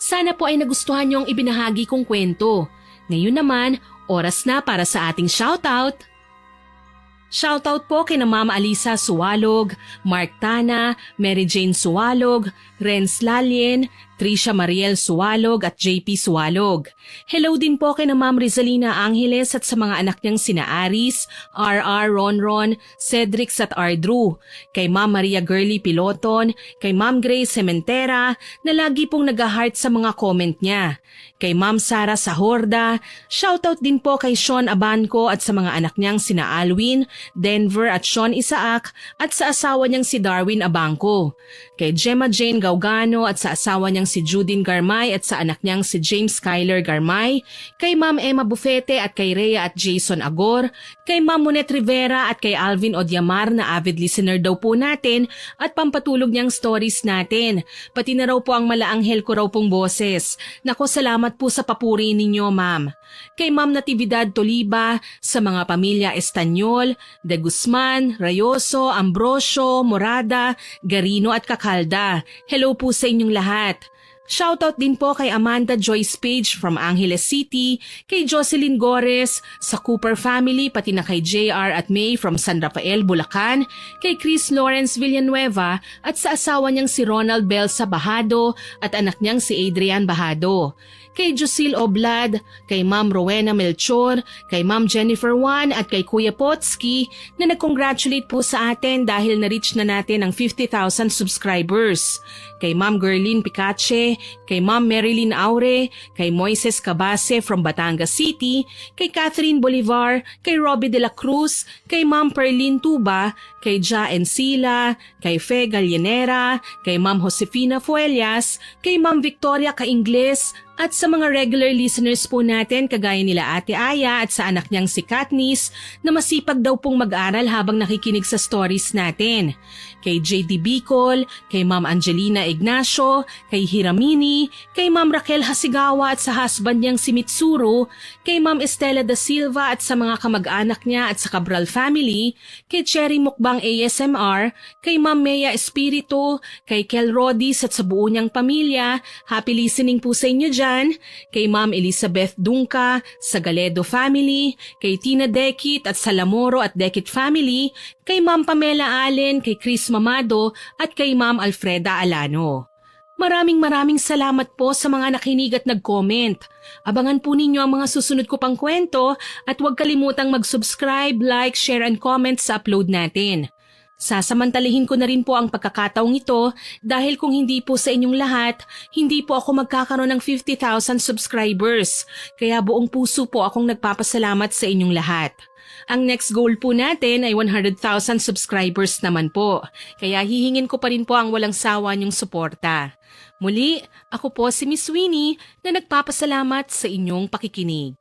Sana po ay nagustuhan niyo ang ibinahagi kong kwento. Ngayon naman, oras na para sa ating shoutout. Shoutout po kina Mama Alisa Suwalog, Mark Tana, Mary Jane Suwalog, Renz Lalien, Trisha Mariel Suwalog at JP Suwalog. Hello din po kina Ma'am Rizalina Angeles at sa mga anak niyang sina Aris, RR Ronron, Cedrix at Ardru, kay Ma'am Maria Girly Piloton, kay Ma'am Grace Sementera na lagi pong nag-heart sa mga comment niya, kay Ma'am Sara Sahorda, shoutout din po kay Sean Abanco at sa mga anak niyang sina Alwin, Denver at Sean Isaac at sa asawa niyang si Darwin Abanco, kay Gemma Jane Gaugano at sa asawa niyang si Judine Garmay at sa anak niyang si James Skyler Garmay, kay Ma'am Emma Bufete at kay Rhea at Jason Agor, kay Ma'am Monet Rivera at kay Alvin Odyamar na avid listener daw po natin at pampatulog niyang stories natin. Pati na raw po ang malaanghel ko raw pong boses. Nako, salamat po sa papuri ninyo, Ma'am. Kay Ma'am Natividad Toliba, sa mga pamilya Estanyol, De Guzman, Rayoso, Ambrosio, Morada, Garino at Kakalda. Hello po sa inyong lahat. Shoutout din po kay Amanda Joyce Page from Angeles City, kay Jocelyn Gores, sa Cooper family pati na kay JR at May from San Rafael, Bulacan, kay Chris Lawrence Villanueva at sa asawa niyang si Ronald Belsa Bahado at anak niyang si Adrian Bahado, kay Josil Oblad, kay Ma'am Rowena Melchor, kay Ma'am Jennifer Juan at kay Kuya Potsky na nag-congratulate po sa atin dahil na-reach na natin ang 50,000 subscribers. Kay Ma'am Gerlin Picache, kay Ma'am Marilyn Aure, kay Moises Cabase from Batangas City, kay Catherine Bolivar, kay Robbie de la Cruz, kay Ma'am Perlin Tuba, kay Ja Encila, kay Fe Gallinera, kay Ma'am Josefina Fuelias, kay Ma'am Victoria Caingles, At sa mga regular listeners po natin kagaya nila Ate Aya at sa anak niyang si Katniss na masipag daw pong mag-aral habang nakikinig sa stories natin. Kay JD Bicol, kay Ma'am Angelina Ignacio, kay Hiramini, kay Ma'am Raquel Hasigawa at sa husband niyang si Mitsuru, kay Ma'am Estela da Silva at sa mga kamag-anak niya at sa Cabral family, kay Cherry Mukbang ASMR, kay Ma'am Mea Espiritu, kay Kel Rodis at sa buo niyang pamilya. Happy listening po sa inyo dyan. Kay Ma'am Elizabeth Dunca, sa Galedo family, kay Tina Dekit at sa Lamoro at Dekit family, kay Ma'am Pamela Allen, kay Chris Mamado at kay Ma'am Alfreda Alano. Maraming salamat po sa mga nakinig at nag-comment. Abangan po ninyo ang mga susunod ko pang kwento at huwag kalimutang mag-subscribe, like, share and comment sa upload natin. Sasamantalihin ko na rin po ang pagkakataong ito dahil kung hindi po sa inyong lahat, hindi po ako magkakaroon ng 50,000 subscribers. Kaya buong puso po akong nagpapasalamat sa inyong lahat. Ang next goal po natin ay 100,000 subscribers naman po. Kaya hihingin ko pa rin po ang walang sawa niyong suporta. Muli, ako po si Miss Winnie na nagpapasalamat sa inyong pakikinig.